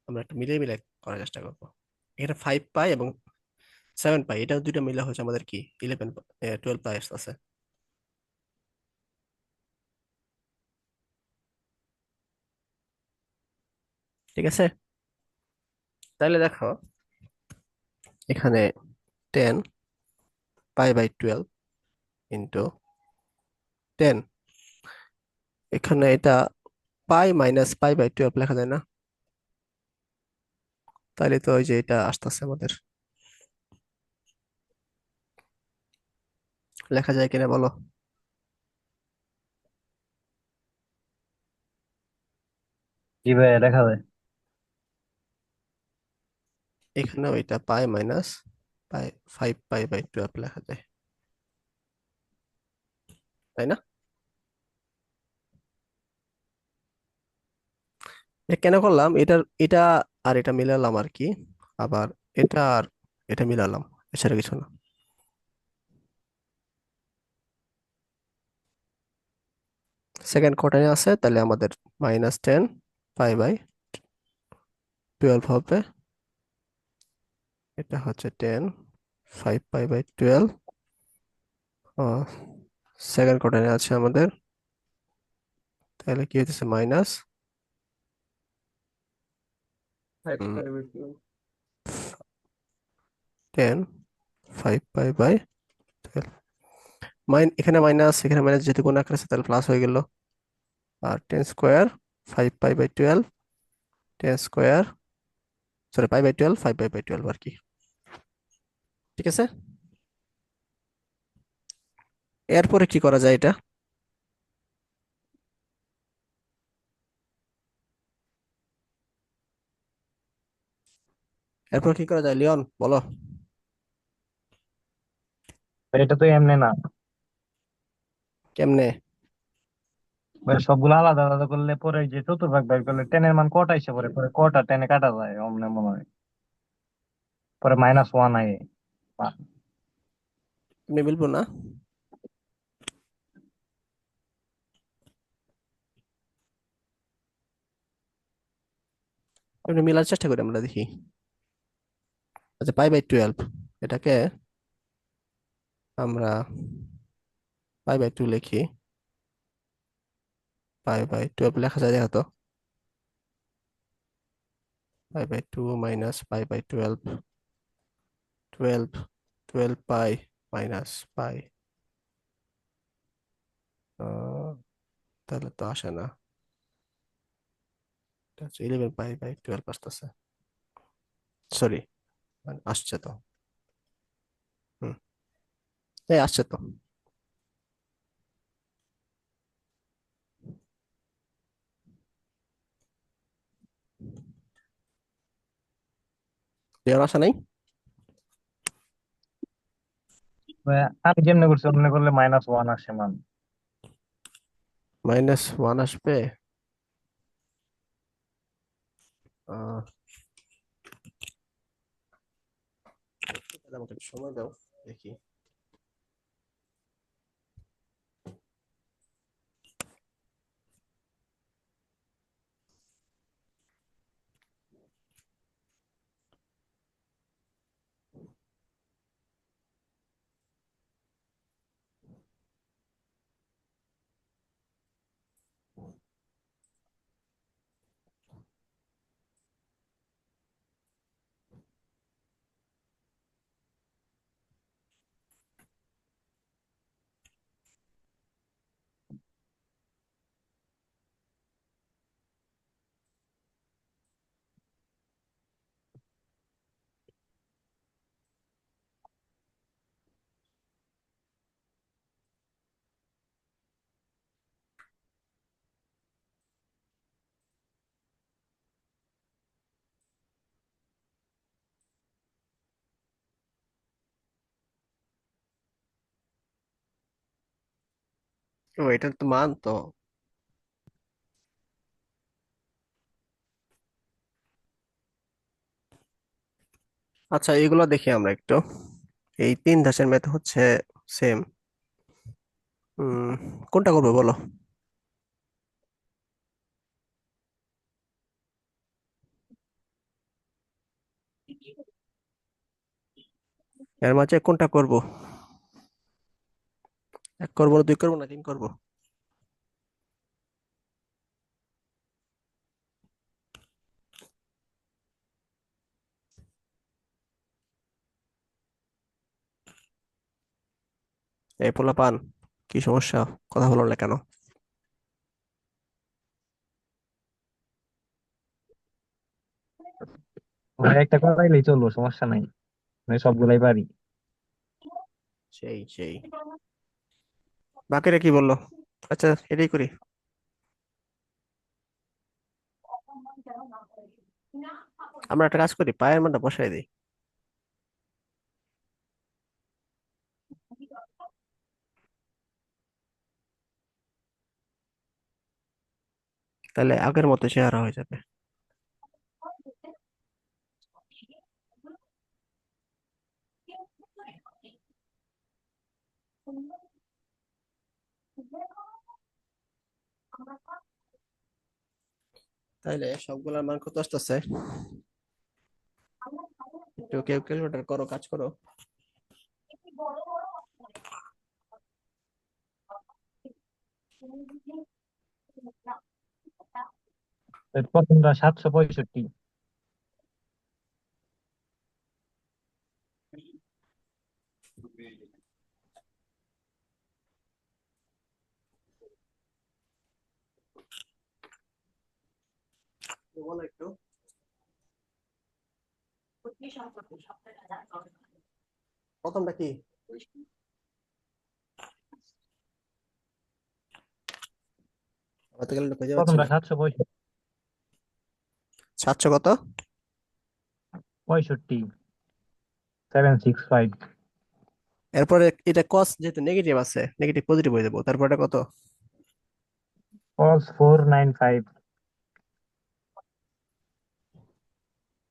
আমরা একটু মিলিয়ে মিলে করার চেষ্টা করবো। এখানে 5 পাই এবং 7 পাই, এটা দুইটা মিলে হচ্ছে আমাদের কি 12 পাই আসতেছে। ঠিক আছে, তাহলে দেখো এখানে 10 পাই/12 ইন্টু 10, এখানে এটা পাই - পাই/12 লেখা যায় না? তাহলে তো ওই যে এটা আসতেছে আমাদের, লেখা যায় কিনা বলো? জি ভাইয়া দেখা যায়। এখানে ওইটা পাই - 5 পাই/12 লেখা যায়, তাই না? এটা কেন করলাম, এটা আর এটা মিলালাম আর কি, আবার এটা আর এটা মিলালাম, এছাড়া কিছু না। সেকেন্ড কোয়ার্টারে আছে, তাহলে আমাদের -10 পাই/12 হবে। এটা হচ্ছে 5 পাই/12। সেকেন্ড কোয়ার্টারে আছে আমাদের, তাহলে কি হইতেছে মাইনাস 10 5 পাই/12। এখানে মাইনাস, এখানে মাইনাস, যেহেতু কোন আকারে আছে তাহলে প্লাস হয়ে গেল। আর 10 স্কোয়ার 5 পাই/12, 10 স্কোয়ার, সরি পাই/12, 5 পাই/12 আর কি। ঠিক আছে, এরপরে কি করা যায় এটা? এরপর কি করা যায় লিওন, বলো। এটা তো এমনি না কেমনে? ভাই, সবগুলো আলাদা আলাদা করলে পরে যে চতুর্ভাগ বের করলে টেনের মান কটা এসে পরে পরে কটা টেনে কাটা যায় অমনে মনে হয়, পরে -1 আয়। তুমি বলবো না? এমনি মিলার চেষ্টা করি আমরা, দেখি। আচ্ছা পাই/12, এটাকে আমরা পাই/2 লিখি। পাই/12 লেখা যায় দেখো তো। পাই/2 মাইনাস পাই/12, 12, 12 পাই মাইনাস পাই। তাহলে তো আসে না, এটা হচ্ছে 11 পাই/12 আসতেছে। সরি, আসছে তো। হুম, এই আসছে তো। লিওন আসা নাই? ভাই, আমি যেমনি করছি অমনি করলে -1 আসে মান। -1 আসবে। আহ, তাহলে আমাকে একটু সময় দাও, দেখি। ও এটার তো মান তো। আচ্ছা এগুলো দেখি আমরা একটু। এই 3 ধাঁচের ম্যাথ হচ্ছে সেম। কোনটা করবো বলো? এর মাঝে কোনটা করব? 1 করবো না 2 করবো না 3 করবো? এই পোলা পান, কি সমস্যা? কথা বলো না কেন? ভাই একটা করাইলেই চলবো, সমস্যা নাই, আমি সবগুলাই পারি। সেই সেই, বাকিরা কি বললো? আচ্ছা এটাই করি। আমরা একটা কাজ করি, পায়ের মানটা বসাই দিই। তাহলে আগের মতো চেহারা হয়ে যাবে। তাইলে সবগুলোর মান কত আসতেছে? একটু কেউ ক্যালকুলেটর করো, কাজ করো। প্রথমটা 765। বলো একটু। প্রথমটা কি? আমার তো ক্যালকুলেটর খুঁজে পাচ্ছি প্রথমটা না। 765। 700 কত? 765। এরপরে এটা কস যেহেতু নেগেটিভ আছে, নেগেটিভ পজিটিভ হয়ে যাবো, তারপরে এটা কত? cos 495।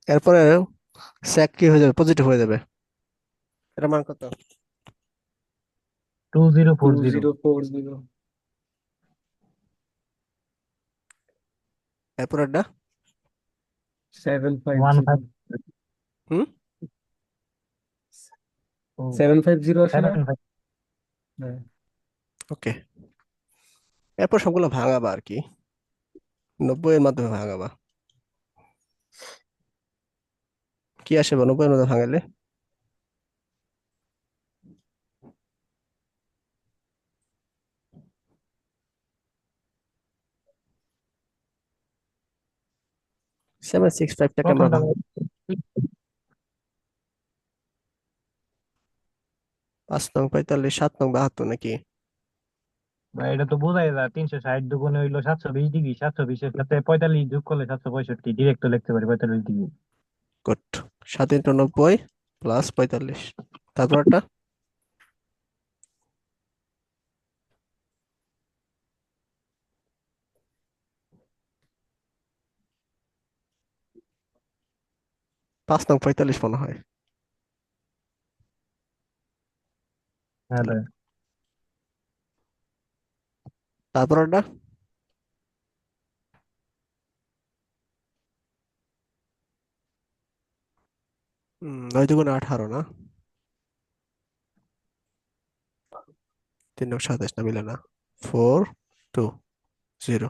এরপরে sec কি হয়ে যাবে? পজিটিভ হয়ে যাবে। এটা মান কত? 2040। 2040। এরপরে এটা। 750। 15। হুম। 750 আসে না? 75। হ্যাঁ। ওকে, এরপর সবগুলো ভাঙাবা আর কি, 90 এর মাধ্যমে ভাঙাবা। কি আসে বা 90 এর মধ্যে ভাঙালে? 765টাকে আমরা প্রথমটা ভাঙবো। 5 নং 45, 7 নং 72 নাকি? ভাই, এটা তো বোঝাই যায়, 360 দুগুণে হইলো 720 ডিগ্রি, 720-এর সাথে 45 যোগ করলে 765, ডিরেক্ট তো লিখতে পারি 45 ডিগ্রি। গুড। 7 × 90 প্লাস 45। তারপরটা। 5 নং 45 মনে হয়। হ্যাঁ ভাই। তারপরটা। 9 × 18 না? 3 × 27 না, মিলে না। 4 2 0।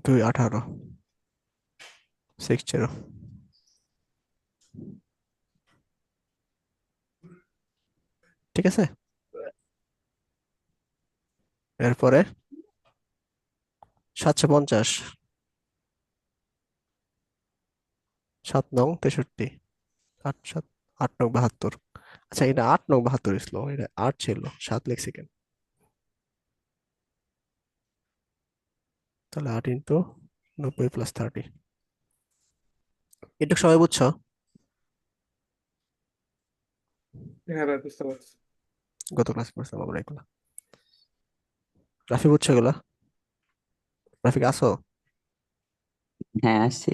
2 18 6 0। ঠিক আছে। এরপরে 750, 7 নং 63, 8 7, 8 নং 72। আচ্ছা এটা 8 নং 72 ছিল, এটা 8 ছিল, 7 লিখছি কেন? তাহলে 8 × 90 + 30। এটুকু সবাই বুঝছো? হ্যাঁ ভাই, বুঝতে পারছি। গত ক্লাসে পড়ছিলাম আমরা এগুলা। রাফি বুঝছো এগুলা? রাফিক আসো? হ্যাঁ, আসছে।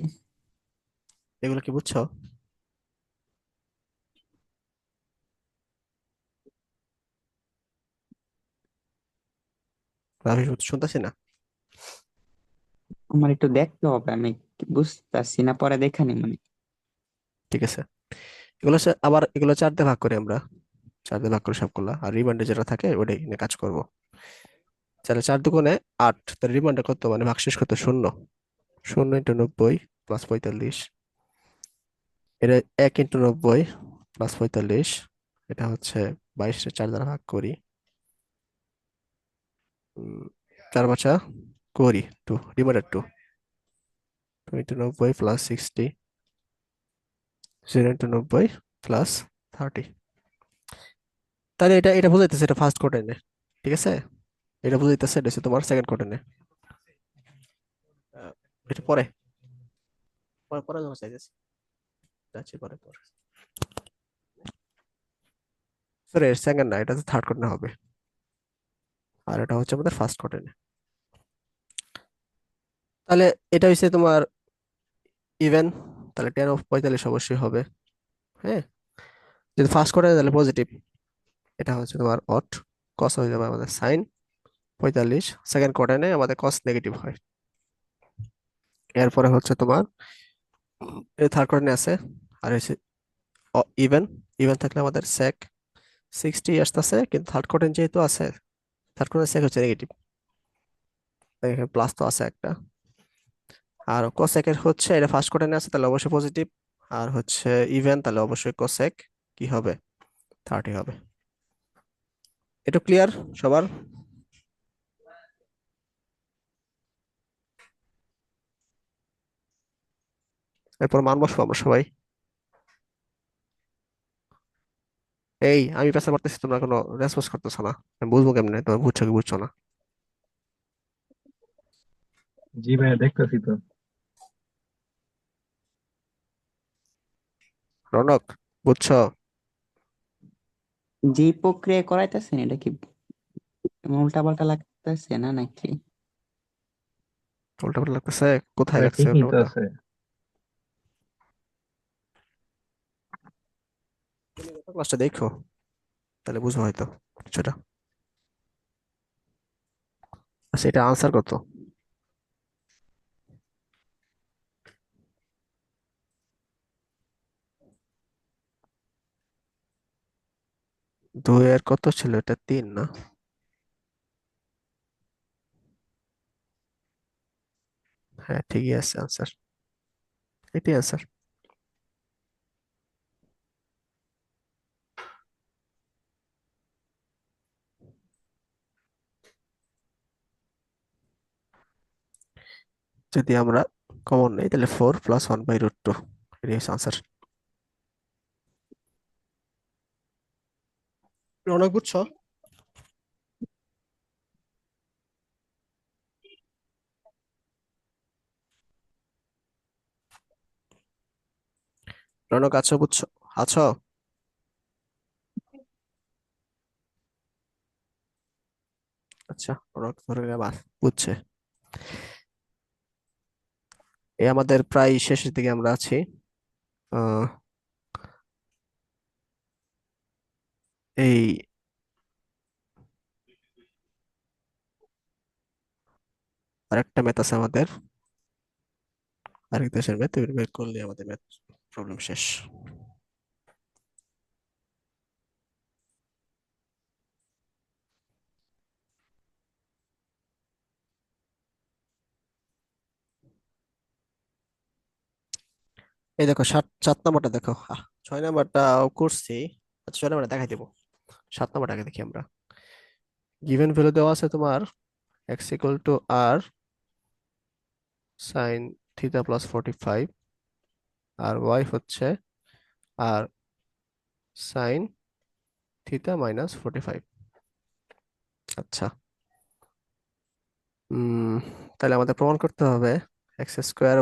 এগুলো কি বুঝছো? রাফি শুনতেছি না। আমার একটু দেখতে হবে, আমি বুঝতেছি না, পরে দেখে নি মানে। ঠিক আছে, আবার এগুলো 4 দিয়ে ভাগ করি আমরা। 4 দিয়ে ভাগ করে সবগুলা, আর রিমাইন্ডার যেটা থাকে ওটাই নিয়ে কাজ করব। তাহলে 4 দুগুণে 8, তার রিমাইন্ডার কত, মানে ভাগশেষ কত? শূন্য। 0 × 90 প্লাস 45। এটা 1 × 90 প্লাস 45। এটা হচ্ছে 22 4 দ্বারা ভাগ করি। 4 5 করি 2, রিমাইন্ডার 2। 2 × 90 প্লাস 60। 0 × 90 প্লাস 30। তাহলে এটা এটা বুঝাইতেছে এটা ফার্স্ট কোয়ার্টাইলে। ঠিক আছে, এটা বুঝাইতেছে এটা হচ্ছে তোমার সেকেন্ড কোয়ার্টাইলে। এটা পরে পরে পরে যখন চাইতেছি যাচ্ছি পরে পরে। সরি, সেকেন্ড না, এটা তো থার্ড কোয়ার্টাইলে হবে, আর এটা হচ্ছে আমাদের ফার্স্ট কোয়ার্টাইলে। তাহলে এটা হচ্ছে তোমার ইভেন, তাহলে 10 of 45 অবশ্যই হবে। হ্যাঁ, যদি ফার্স্ট কোয়ার্টাইলে তাহলে পজিটিভ। এটা হচ্ছে তোমার অট, কস হয়ে যাবে আমাদের সাইন 45। সেকেন্ড কোয়ার্টাইলে আমাদের কস নেগেটিভ হয়। এরপরে হচ্ছে তোমার এই থার্ড কোয়ার্টাইলে আছে, আর হচ্ছে ইভেন। ইভেন থাকলে আমাদের সেক 60 আসতেছে, কিন্তু থার্ড কোয়ার্টাইল যেহেতু আছে, থার্ড কোয়ার্টাইল সেক হচ্ছে নেগেটিভ, এখানে প্লাস তো আছে একটা। আর কোসেকের হচ্ছে এটা ফার্স্ট কোয়ার্টাইলে আছে, তাহলে অবশ্যই পজিটিভ। আর হচ্ছে ইভেন, তাহলে অবশ্যই কোসেক কি হবে? 30 হবে। এটা ক্লিয়ার সবার? এরপর মান বসবো আমরা সবাই। এই আমি পেছাল মারতেছি, তোমরা কোনো রেসপন্স করতেছো না, আমি বুঝবো কেমনে তোমরা বুঝছো কি বুঝছো না? জি ভাইয়া, দেখতেছি তো। রনক, বুঝছো? যে প্রক্রিয়া করাইতেছেন এটা কি উল্টা পাল্টা লাগতেছে না নাকি? উল্টা পাল্টা লাগতেছে? কোথায় ভাই লাগছে ঠিকই উল্টা তো পাল্টা? আছে। তুমি গত ক্লাসটা দেখো, তাহলে বুঝবো হয়তো কিছুটা। আচ্ছা, এটা আনসার কত? 2 এর কত ছিল? এটা 3 না? হ্যাঁ, ঠিকই আছে আনসার, এটাই আনসার। যদি আমরা কমন নেই তাহলে 4 + 1/√2, এটাই হচ্ছে আনসার। রনক বুঝছো? রনক আছো? বুঝছো? আছো? আচ্ছা, রনক ধরে গেলে বাস বুঝছে। এই আমাদের প্রায় শেষের দিকে আমরা আছি। আহ এই আরেকটা ম্যাথ আছে আমাদের, আরেক দেশের ম্যাথ, বের করলে আমাদের ম্যাথ প্রবলেম শেষ। এই দেখো 7 নম্বরটা দেখো। 6 নম্বরটাও করছি। আচ্ছা, 6 নম্বরটা দেখাই দেবো। 7 নম্বরটাকে দেখি আমরা। গিভেন ভ্যালু দেওয়া আছে তোমার x = r sign theta plus 45, আর y হচ্ছে r সাইন থিটা মাইনাস 45। আচ্ছা, উম তাহলে আমাদের প্রমাণ করতে হবে x²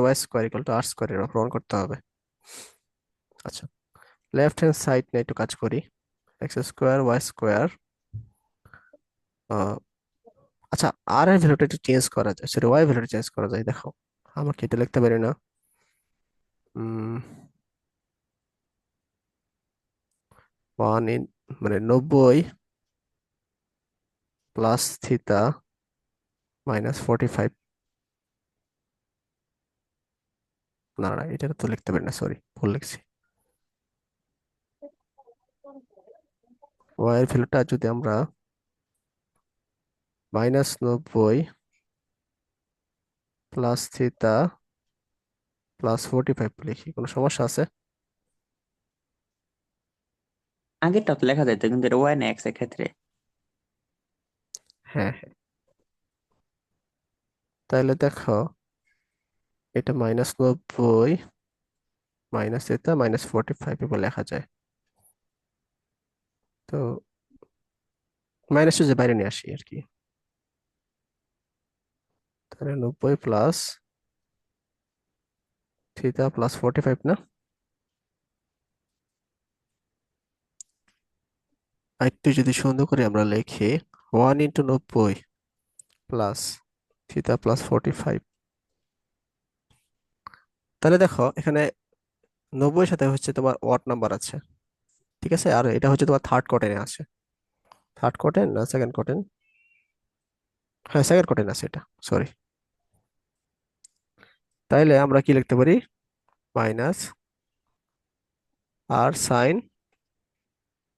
y² = r², এর প্রমাণ করতে হবে। আচ্ছা, লেফট হ্যান্ড সাইড নিয়ে একটু কাজ করি। x² y² আহ, আচ্ছা, আর এর ভ্যালুটা একটু চেঞ্জ করা যায়, সেটা ওয়াই ভ্যালুটা চেঞ্জ করা যায়। দেখো, আমাকে এটা লিখতে পারি না। উম 1 মানে 90 প্লাস থিতা মাইনাস 45। না না, এটা তো লিখতে পারি না, সরি, ভুল লিখছি। ওয়াই এর ভ্যালুটা যদি আমরা -90 প্লাস থিতা প্লাস 45 লিখি, কোনো সমস্যা আছে? আগেরটা তো লেখা যাইতো, কিন্তু এটা ওয়াই না এক্স এর ক্ষেত্রে। হ্যাঁ হ্যাঁ, তাহলে দেখো, এটা -90 মাইনাস থিতা মাইনাস 45 এবার লেখা যায়। তো মাইনাস যে বাইরে নিয়ে আসি আর কি। তাহলে 90 প্লাস থিতা প্লাস 45 না? আর একটু যদি সুন্দর করে আমরা লিখি, 1 × 90 প্লাস থিতা প্লাস 45। তাহলে দেখো এখানে 90 সাথে হচ্ছে তোমার ওয়াট নাম্বার আছে, ঠিক আছে? আর এটা হচ্ছে তোমার থার্ড কোটেনে আছে। থার্ড কোটেন না সেকেন্ড কোটেন? হ্যাঁ, সেকেন্ড কোটেন আছে এটা, সরি। তাইলে আমরা কি লিখতে পারি? মাইনাস আর সাইন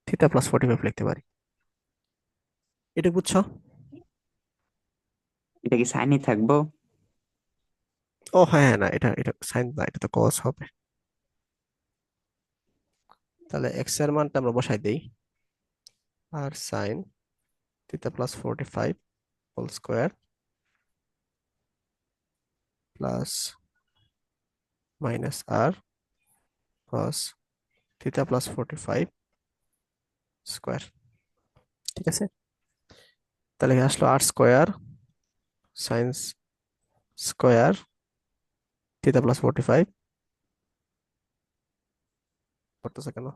থিতা প্লাস 45 লিখতে পারি। এটা বুঝছো? এটা কি সাইনই থাকবো? ও হ্যাঁ হ্যাঁ, না, এটা এটা সাইন না, এটা তো কস হবে। তাহলে এক্স এর মানটা আমরা বসাই দেই। R sine theta plus 45 whole square plus minus R cos theta plus 45 square, ঠিক আছে? তাহলে এখানে আসলো R square sine square theta plus 45। করতেছে কেন?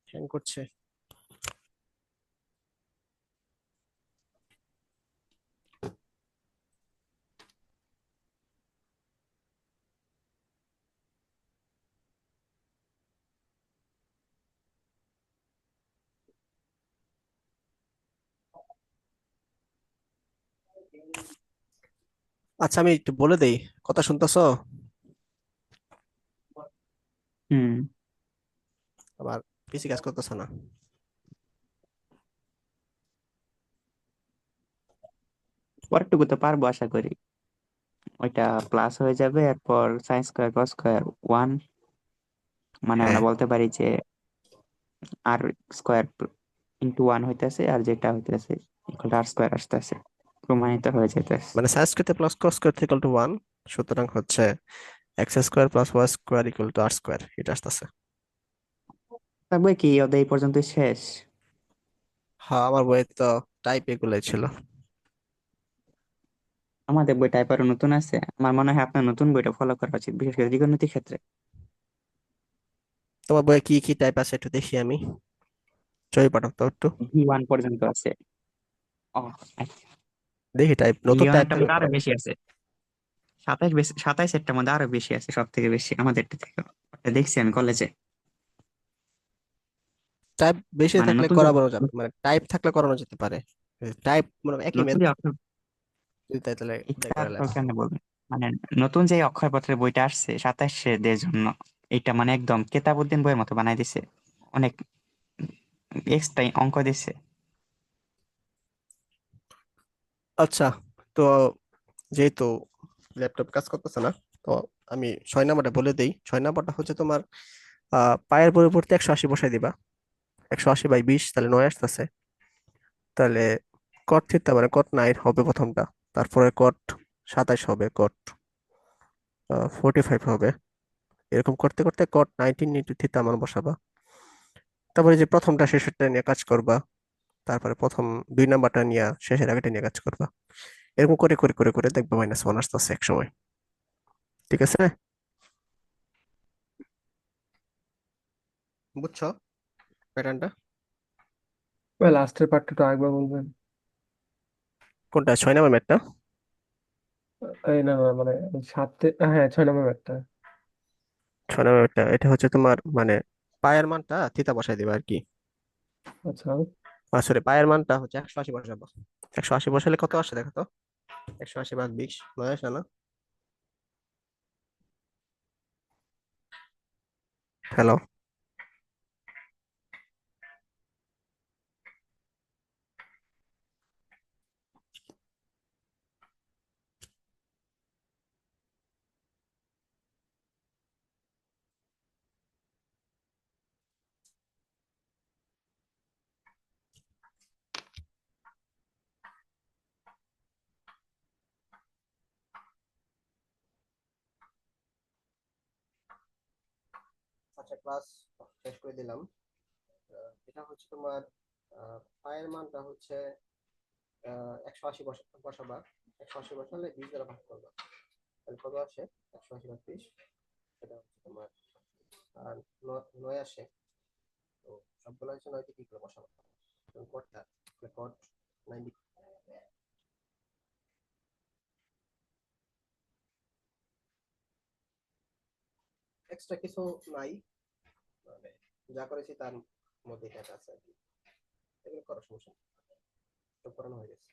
হ্যাং করছে। আচ্ছা, আমি একটু বলে দেই, কথা শুনতেছো? হুম। আবার পিসি কাজ করতেছে না। পরেরটুকু তো পারবো আশা করি। ওইটা প্লাস হয়ে যাবে, এরপর সাইন স্কোয়ার কস স্কোয়ার 1, মানে হ্যাঁ, আমরা বলতে পারি যে আর স্কোয়ার ইন্টু 1 হইতেছে, আর যেটা হইতেছে ইকুয়াল আর স্কোয়ার আসতেছে, প্রমাণিত হয়ে যাইতেছে। মানে sine squared plus cos squared equal to 1, সুতরাং হচ্ছে x squared plus y squared equal to r squared, এটা আসতেছে। থাকবে কি ওদের এই পর্যন্ত শেষ? হ্যাঁ, আমার বইয়ে তো টাইপ এগুলোই ছিল। আমাদের বইটা এবারও নতুন আছে, আমার মনে হয় আপনার নতুন বইটা ফলো করা উচিত, বিশেষ করে ত্রিকোণমিতির ক্ষেত্রে। তোমার বইয়ে কি কি টাইপ আছে একটু দেখি আমি, ছবি পাঠাও তো একটু V1 পর্যন্ত আছে। ও, দেখি, টাইপ নতুন টাইপ V1 এরটার থাকলে মধ্যে আরো পাঠাও। বেশি আছে। 27 এরটার মধ্যে আরো বেশি আছে, সব থেকে বেশি আমাদেরটা থেকে। ওটা দেখছি আমি কলেজে। টাইপ বেশি মানে থাকলে নতুন যে করানো যাবে, মানে টাইপ থাকলে করানো যেতে পারে। টাইপ মানে একই নতুন ম্যাথ, যে অক্ষর, যদি তাই তাহলে এটা দেখে তো লেখা। কেন বলবেন, মানে নতুন যে অক্ষরপত্রের বইটা আসছে 27 দের জন্য, এটা মানে একদম কেতাবুদ্দিন বইয়ের মতো বানাই দিছে। অনেক এক্সট্রা অঙ্ক দিছে। আচ্ছা, তো যেহেতু ল্যাপটপ কাজ করতেছে না, তো আমি 6 নাম্বারটা বলে দেই। 6 নাম্বারটা হচ্ছে তোমার পায়ের পরিবর্তে 180 বসাই দিবা। 180/20, তাহলে 9 আসতেছে। তাহলে কট থিটা মানে কট 9 হবে প্রথমটা, তারপরে কট 27 হবে, কট 45 হবে। এরকম করতে করতে কট 19 থিটা মান বসাবা। তারপরে যে প্রথমটা শেষেরটা নিয়ে কাজ করবা, তারপরে প্রথম 2 নাম্বারটা নিয়ে শেষের আগেটা নিয়ে কাজ করবা। এরকম করে করে করে করে দেখবা -1 আসতেছে এক সময়, ঠিক আছে? বুঝছো প্যাটার্নটা? ভাই লাস্টের পার্টটা একটু আরেকবার বলবেন? কোনটা, 6 নম্বর ম্যাটটা? এই না না, মানে হ্যাঁ 6 নম্বর ম্যাটটা। 6 নম্বর ম্যাটটা এটা হচ্ছে তোমার মানে পায়ের মানটা থিতা বসাই দিবে আর কি। আচ্ছা, সরি, পায়ের মানটা হচ্ছে 180 বসাবো। 180 বসালে কত আসে দেখো তো? 180 × 20 9 আসে না? হ্যালো? আচ্ছা, ক্লাস শেষ করে দিলাম। এটা হচ্ছে তোমার পায়ের মানটা হচ্ছে 180 বসাবা। 180 বসালে 20 দ্বারা ভাগ করবা, তাহলে কত আসে? 180 × 20, সেটা হচ্ছে তোমার আর 9 আসে। তো সবগুলো হচ্ছে 9কে কি করে বসাবো? কটটা কট 90। এক্সট্রা কিছু নাই, মানে যা করেছি তার মধ্যে এটা আছে আর কি। এগুলো করার সমস্যা নেই, সব করানো হয়ে গেছে।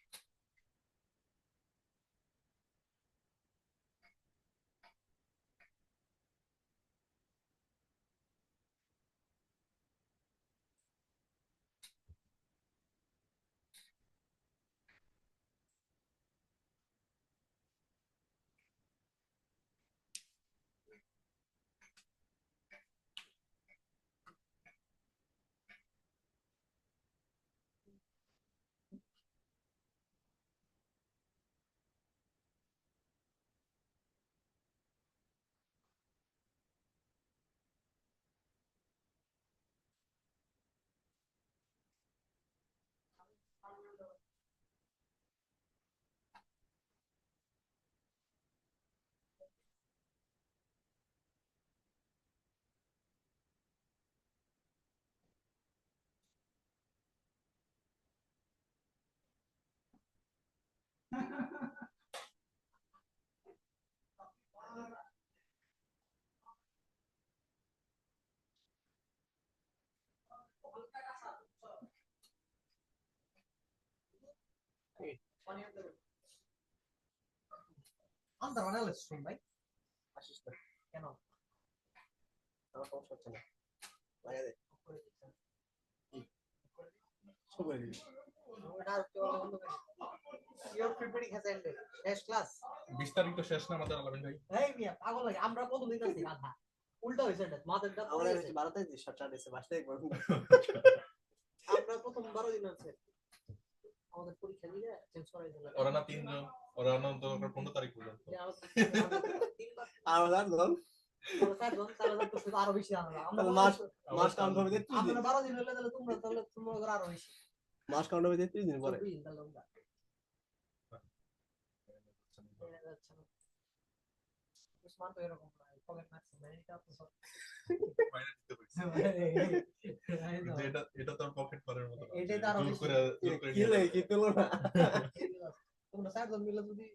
আন্দার মানে আলো শুন ভাই, আসিস না কেন? আমার সমস্যা হচ্ছে না, লাগাই দে। কি? শুরু করে দিবি? ওটা আর কেউ বন্ধ করে ইওর প্রিপেয়ারিং হ্যাজ এন্ডেড। শেষ ক্লাস বিস্তারিত শেষ না আমাদের আলামিন ভাই। এই মিয়া পাগল লাগে, আমরা প্রথম দিন আছি গাধা। উল্টা হইছে এটা, মাথার দাঁত পড়ে গেছে। 12তে দিন শর্ট আছে, বাসতে একবার আমরা প্রথম 12 দিন আছে আমাদের পরীক্ষা দিয়ে চেঞ্জ করাই দিল। ওরা না 3 জন, ওরা না তো 15 তারিখ পর্যন্ত। আর দল আরো বেশি আমরা মাস মাস কাউন্ট হবে 33 দিন। আমরা 12 দিন হলে তাহলে তোমরা আরো বেশি মাস কাউন্ট হবে 33 দিন পরে। 24 দিন তাহলে আমরা উসমান তো এরকম না, পকেট ম্যাক্স এটা তো সব বাইরে দিতে পারছি। কিন্তু এটা তো পকেট মারের মতো না। এটাই তো আরো জোর বেশি। করে কি লে কি তুলো না। তোমরা 4 জন মিলে যদি